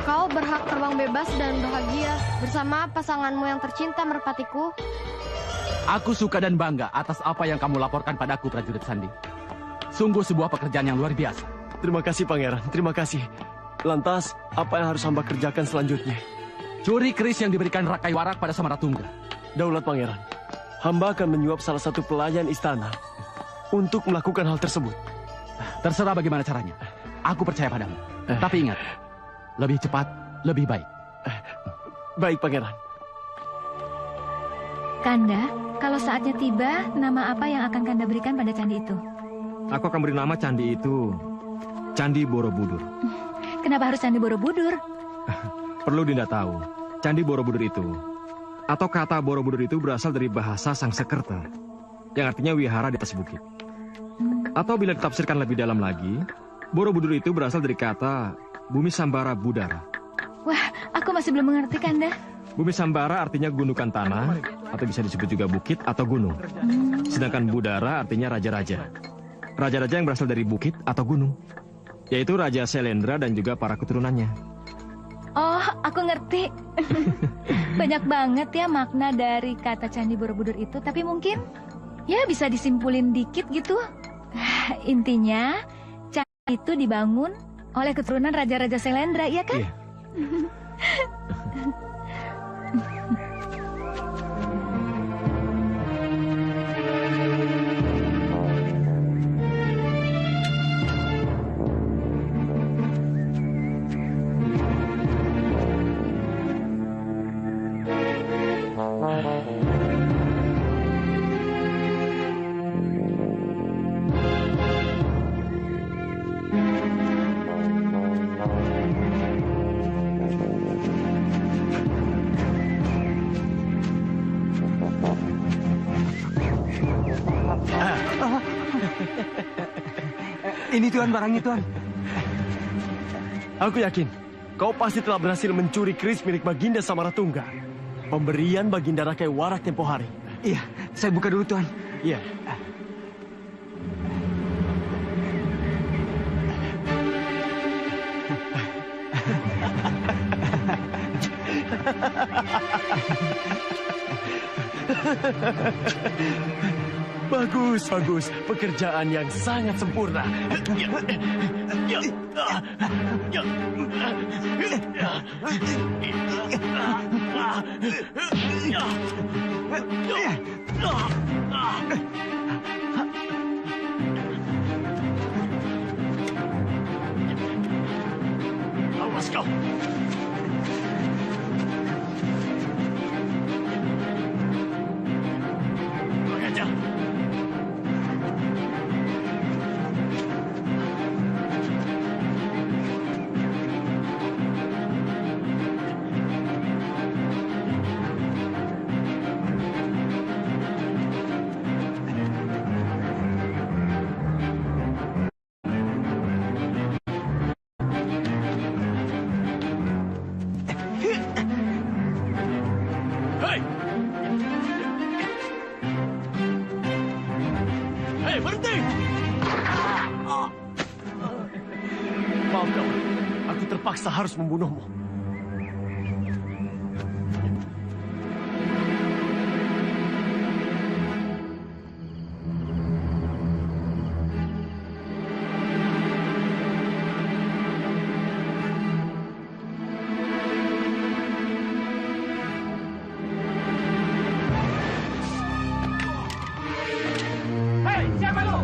Kau berhak terbang bebas dan bahagia bersama pasanganmu yang tercinta, merpatiku. Aku suka dan bangga atas apa yang kamu laporkan padaku, prajurit Sandi. Sungguh sebuah pekerjaan yang luar biasa. Terima kasih, Pangeran. Terima kasih. Lantas, apa yang harus hamba kerjakan selanjutnya? Curi keris yang diberikan Rakai Warak pada Samaratungga. Daulat Pangeran, hamba akan menyuap salah satu pelayan istana untuk melakukan hal tersebut. Terserah bagaimana caranya. Aku percaya padamu. Tapi ingat, lebih cepat, lebih baik. Baik, Pangeran. Kanda, kalau saatnya tiba, nama apa yang akan Kanda berikan pada candi itu? Aku akan beri nama candi itu Candi Borobudur. Kenapa harus Candi Borobudur? Perlu Dinda tahu, Candi Borobudur itu, atau kata Borobudur itu berasal dari bahasa Sangsekerta, yang artinya wihara di atas bukit. Atau bila ditafsirkan lebih dalam lagi, Borobudur itu berasal dari kata Bumi Sambara Budara. Wah, aku masih belum mengerti, Kanda. Bumi Sambara artinya gundukan tanah, atau bisa disebut juga bukit atau gunung. Sedangkan Budara artinya raja-raja. Raja-raja yang berasal dari bukit atau gunung, yaitu Raja Selendra dan juga para keturunannya. Oh, aku ngerti. Banyak banget ya makna dari kata Candi Borobudur itu, tapi mungkin ya bisa disimpulin dikit gitu. Intinya, candi itu dibangun oleh keturunan Raja-Raja Selendra, iya kan? Iya. Ini Tuan, barangnya Tuan. Aku yakin kau pasti telah berhasil mencuri keris milik Baginda Samaratungga. Pemberian Baginda Rakai Warak tempo hari. Iya, saya buka dulu Tuan. Iya. Bagus, bagus. Pekerjaan yang sangat sempurna. Awas kau. Ajar. Hei, berhenti! Maaf kawan, aku terpaksa harus membunuhmu. Hei, siapa lu?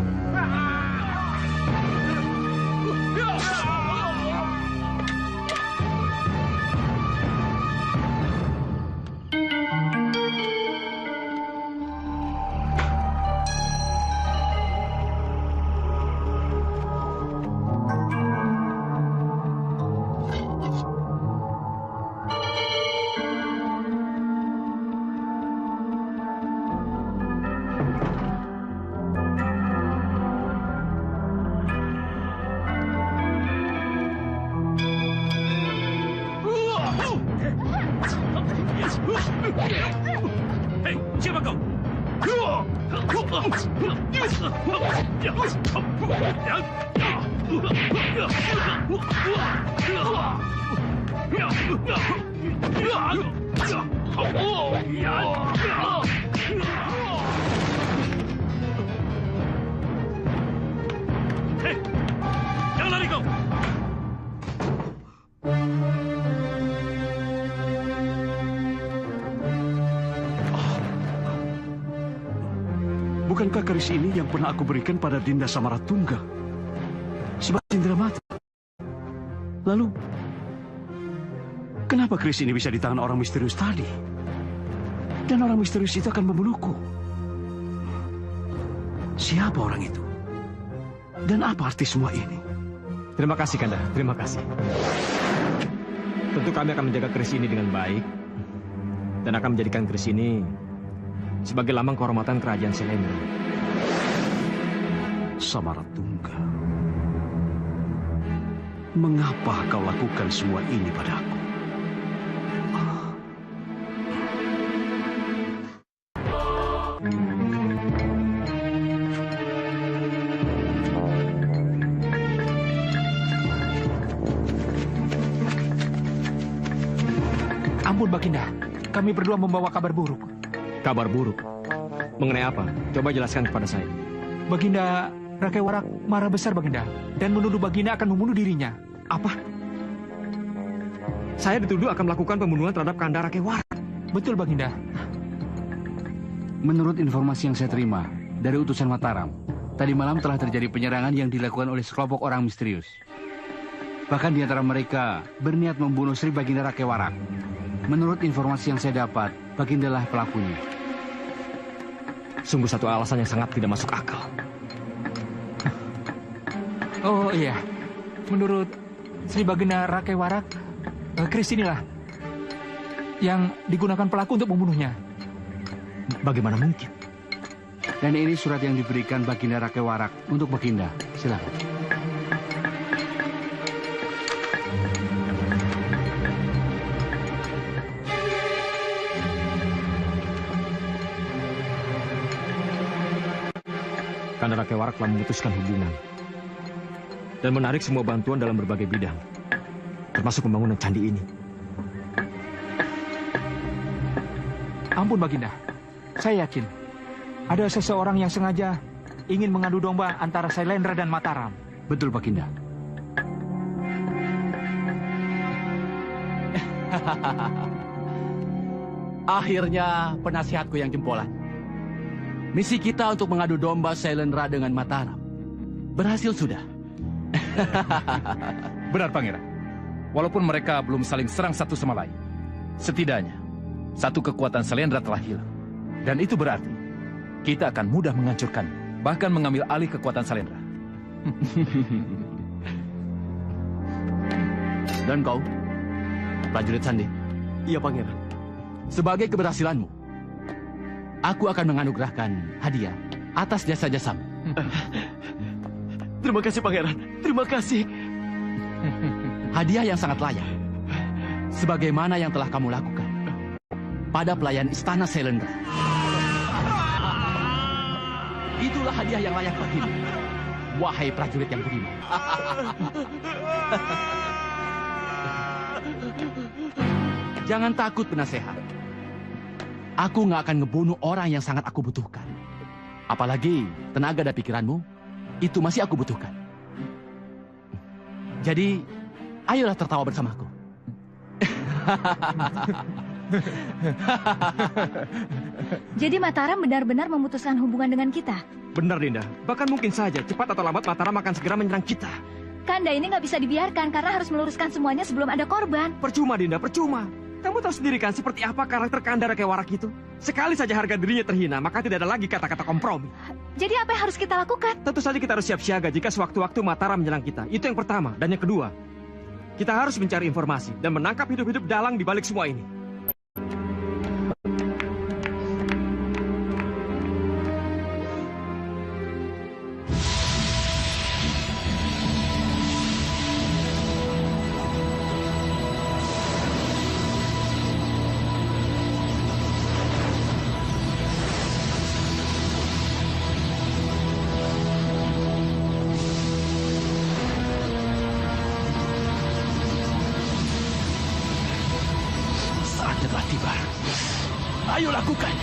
Hei, siapa kau? Hei, jangan lari kau! Bukankah keris ini yang pernah aku berikan pada Dinda Samaratungga sebagai cindera mata? Lalu, kenapa keris ini bisa di tangan orang misterius tadi? Dan orang misterius itu akan membunuhku. Siapa orang itu? Dan apa arti semua ini? Terima kasih, Kanda. Terima kasih. Tentu kami akan menjaga keris ini dengan baik. Dan akan menjadikan keris ini sebagai lambang kehormatan kerajaan Selendra. Samaratungga, mengapa kau lakukan semua ini padaku? Ampun, Baginda. Kami berdua membawa kabar buruk. Kabar buruk? Mengenai apa? Coba jelaskan kepada saya. Baginda Rakai Warak marah besar, Baginda, dan menuduh Baginda akan membunuh dirinya. Apa? Saya dituduh akan melakukan pembunuhan terhadap Kanda Rakai Warak. Betul, Baginda. Menurut informasi yang saya terima dari utusan Mataram, tadi malam telah terjadi penyerangan yang dilakukan oleh sekelompok orang misterius. Bahkan di antara mereka berniat membunuh Sri Baginda Rakai Warak. Menurut informasi yang saya dapat, Bagindalah pelakunya. Sungguh satu alasan yang sangat tidak masuk akal. Oh iya, menurut Sri Baginda Rakai Warak, keris inilah yang digunakan pelaku untuk membunuhnya. Bagaimana mungkin? Dan ini surat yang diberikan Baginda Rakai Warak untuk Baginda. Silakan. Kanda Rakai Warak telah memutuskan hubungan dan menarik semua bantuan dalam berbagai bidang, termasuk pembangunan candi ini. Ampun, Baginda. Saya yakin Ada seseorang yang sengaja ingin mengadu domba antara Sailendra dan Mataram. Betul, Baginda. Akhirnya penasihatku yang jempolan. Misi kita untuk mengadu domba Sailendra dengan Mataram berhasil sudah. Benar, Pangeran. Walaupun mereka belum saling serang satu sama lain, setidaknya satu kekuatan Sailendra telah hilang. Dan itu berarti kita akan mudah menghancurkannya, bahkan mengambil alih kekuatan Sailendra. Dan kau, prajurit Sandi? Iya, Pangeran. Sebagai keberhasilanmu, aku akan menganugerahkan hadiah atas jasa-jasamu. Terima kasih, Pangeran. Terima kasih. Hadiah yang sangat layak, sebagaimana yang telah kamu lakukan pada pelayan istana Sailendra. Itulah hadiah yang layak bagimu, wahai prajurit yang budiman. Jangan takut, penasehat. Aku nggak akan ngebunuh orang yang sangat aku butuhkan. Apalagi tenaga dan pikiranmu, itu masih aku butuhkan. Jadi, ayolah tertawa bersamaku. Jadi Mataram benar-benar memutuskan hubungan dengan kita? Benar, Dinda. Bahkan mungkin saja, cepat atau lambat Mataram akan segera menyerang kita. Kanda ini nggak bisa dibiarkan karena harus meluruskan semuanya sebelum ada korban. Percuma, Dinda, percuma. Kamu tahu sendiri kan seperti apa karakter Kanda Rakai Warak itu? Sekali saja harga dirinya terhina, maka tidak ada lagi kata-kata kompromi. Jadi apa yang harus kita lakukan? Tentu saja kita harus siap siaga jika sewaktu-waktu Mataram menyerang kita. Itu yang pertama. Dan yang kedua, kita harus mencari informasi dan menangkap hidup-hidup dalang di balik semua ini. Ayo lakukan.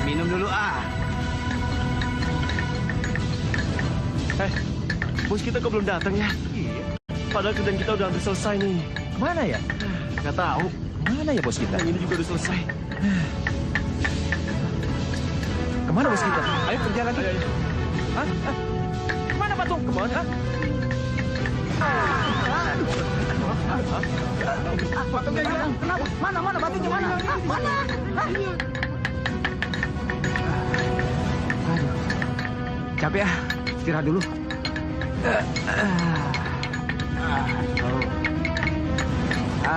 Minum dulu, bos kita kok belum datang ya? Padahal kerjaan kita udah hampir selesai nih. Kemana ya? Nggak tahu. Kemana ya bos kita? Yang ini juga udah selesai. Kemana bos kita? Ayo kerja lagi. Ayo. Hah? Kemana Patung? Kemana? Patungnya hilang. Kenapa? Mana batunya mana? Mana? Aduh. Capek ya. Istirahat dulu.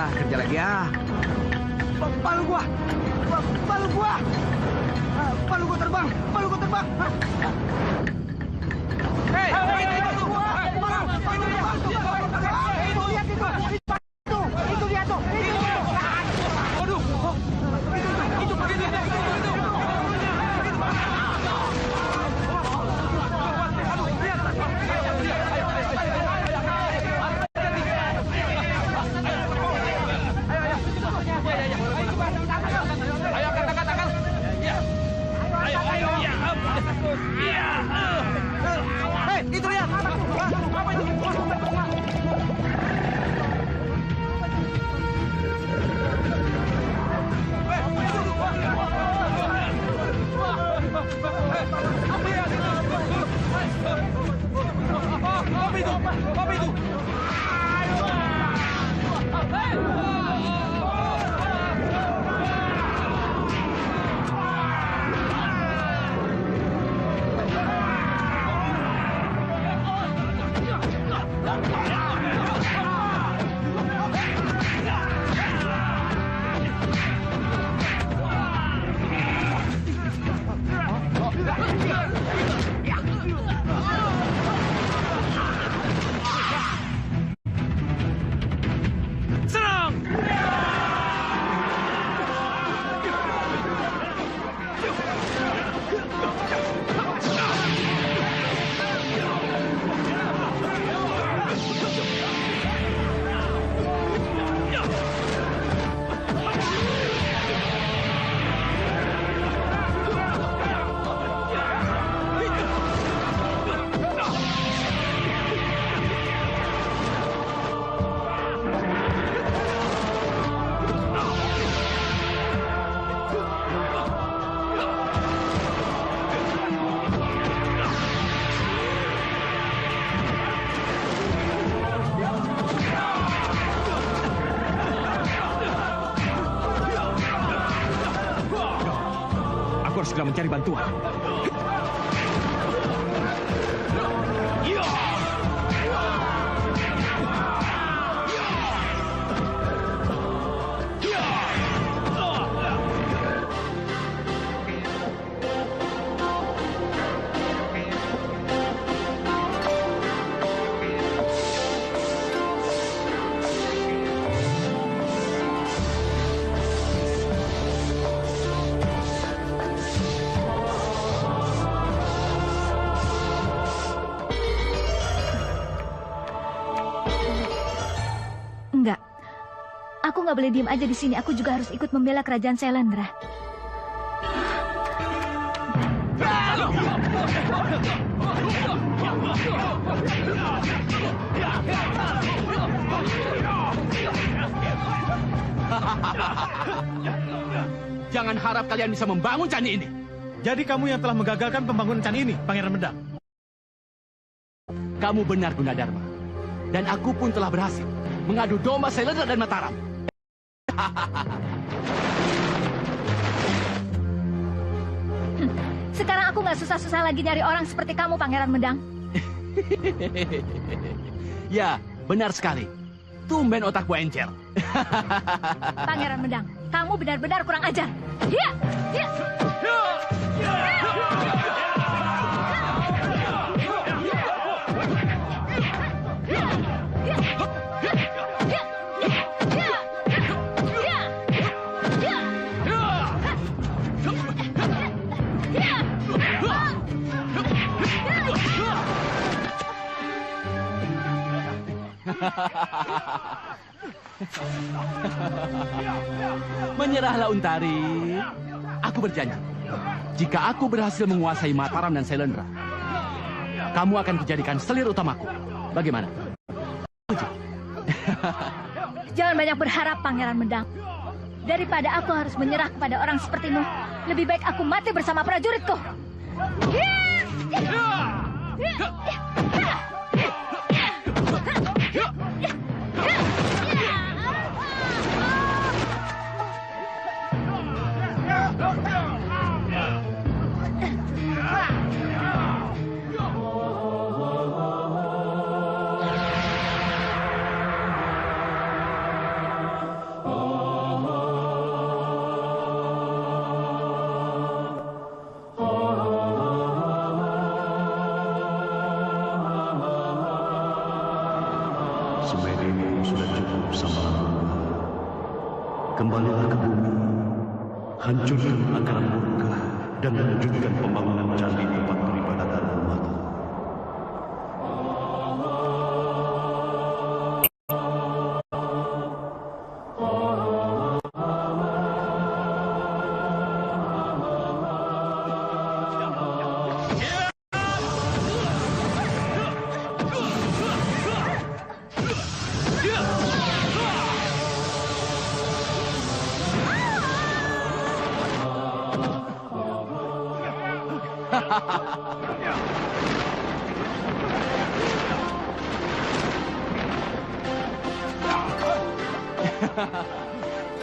Kerja lagi ya. Palu gua terbang. Hei, itu dia tuh. Waduh, itu begitu. Hei, itu lihat. Apa itu? harus segera mencari bantuan. Enggak. Aku nggak boleh diem aja di sini. Aku juga harus ikut membela kerajaan Selendra. Jangan harap kalian bisa membangun candi ini. Jadi kamu yang telah menggagalkan pembangunan candi ini, Pangeran Medang. Kamu benar, Gunadarma. Dan aku pun telah berhasil mengadu domba Selendra dan Mataram. Sekarang aku nggak susah-susah lagi nyari orang seperti kamu, Pangeran Medang. Ya, benar sekali. Tumben otakku encer. Pangeran Medang, kamu benar-benar kurang ajar. Ya, ya. Menyerahlah, Untari. Aku berjanji, jika aku berhasil menguasai Mataram dan Selendra, kamu akan kujadikan selir utamaku. Bagaimana? Jangan banyak berharap, Pangeran Medang. Daripada aku harus menyerah kepada orang sepertimu, lebih baik aku mati bersama prajuritku. Semedimu sudah cukup sama Rangga. Kembalilah ke bumi, hancurkan akar murka dan lanjutkan pembangunan candi tempat peribadatan umat.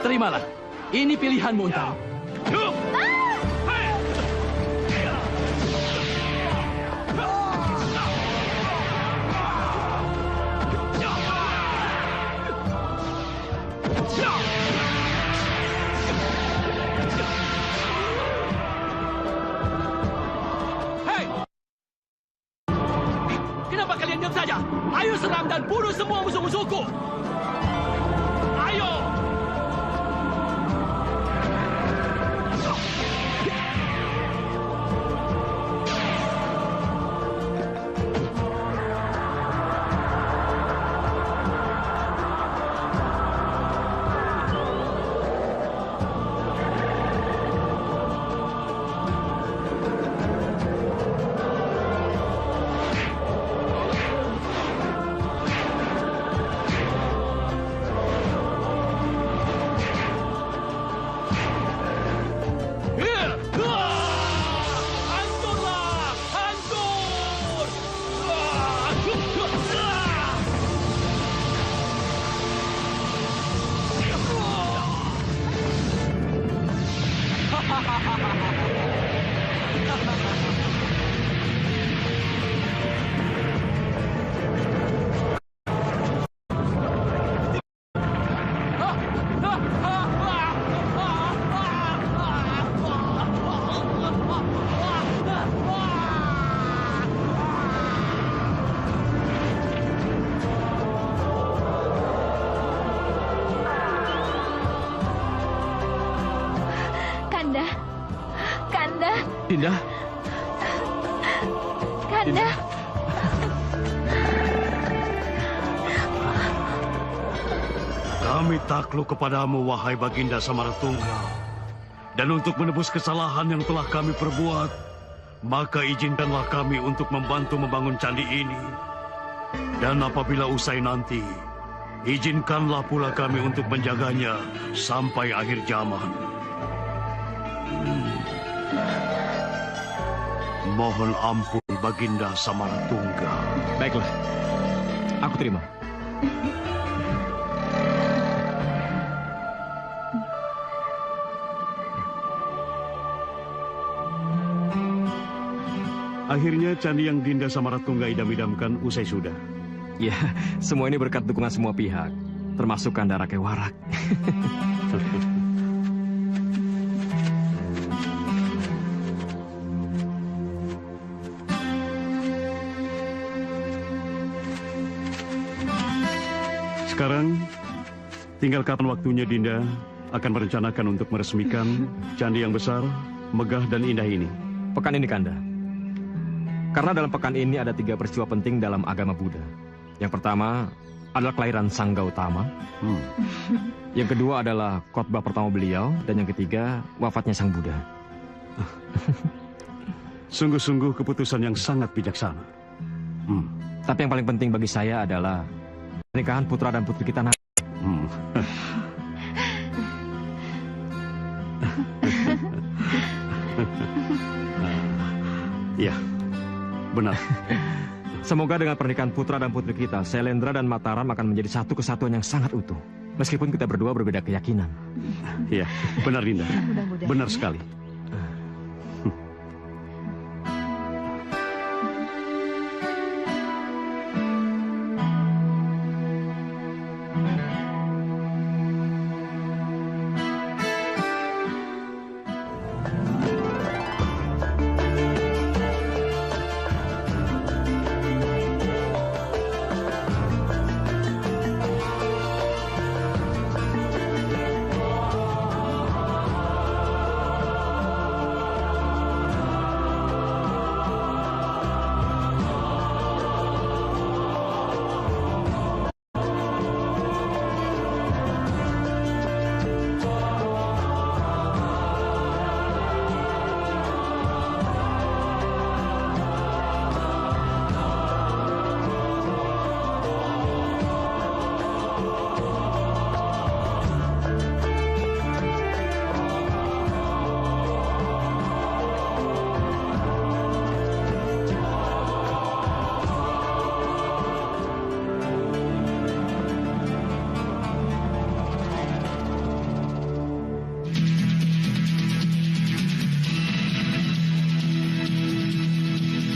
Terimalah. Ini pilihanmu, Untari. Hei! Kenapa kalian diam saja? Ayo serang dan bunuh semua musuh-musuhku! Ayo! Kanda. Kanda. Dinda. Kanda. Kami takluk kepadamu, wahai Baginda Samaratungga. Dan untuk menebus kesalahan yang telah kami perbuat, maka izinkanlah kami untuk membantu membangun candi ini. Dan apabila usai nanti, izinkanlah pula kami untuk menjaganya sampai akhir zaman. Mohon ampun, Baginda Samaratungga. Baiklah, aku terima. Akhirnya candi yang Dinda Samaratungga idam-idamkan usai sudah. Ya, semua ini berkat dukungan semua pihak, termasuk Kanda Rakai Warak. Sekarang, tinggal kapan waktunya Dinda akan merencanakan untuk meresmikan candi yang besar, megah dan indah ini. Pekan ini, Kanda. Karena dalam pekan ini ada 3 peristiwa penting dalam agama Buddha. Yang pertama adalah kelahiran Sang Gautama. Yang kedua adalah khotbah pertama beliau. Dan yang ketiga, wafatnya Sang Buddha. Sungguh-sungguh keputusan yang sangat bijaksana. Tapi yang paling penting bagi saya adalah pernikahan putra dan putri kita nanti. Ya, benar. Semoga dengan pernikahan putra dan putri kita, Selendra dan Mataram akan menjadi satu kesatuan yang sangat utuh. Meskipun kita berdua berbeda keyakinan. Iya, benar Dinda. Benar sekali.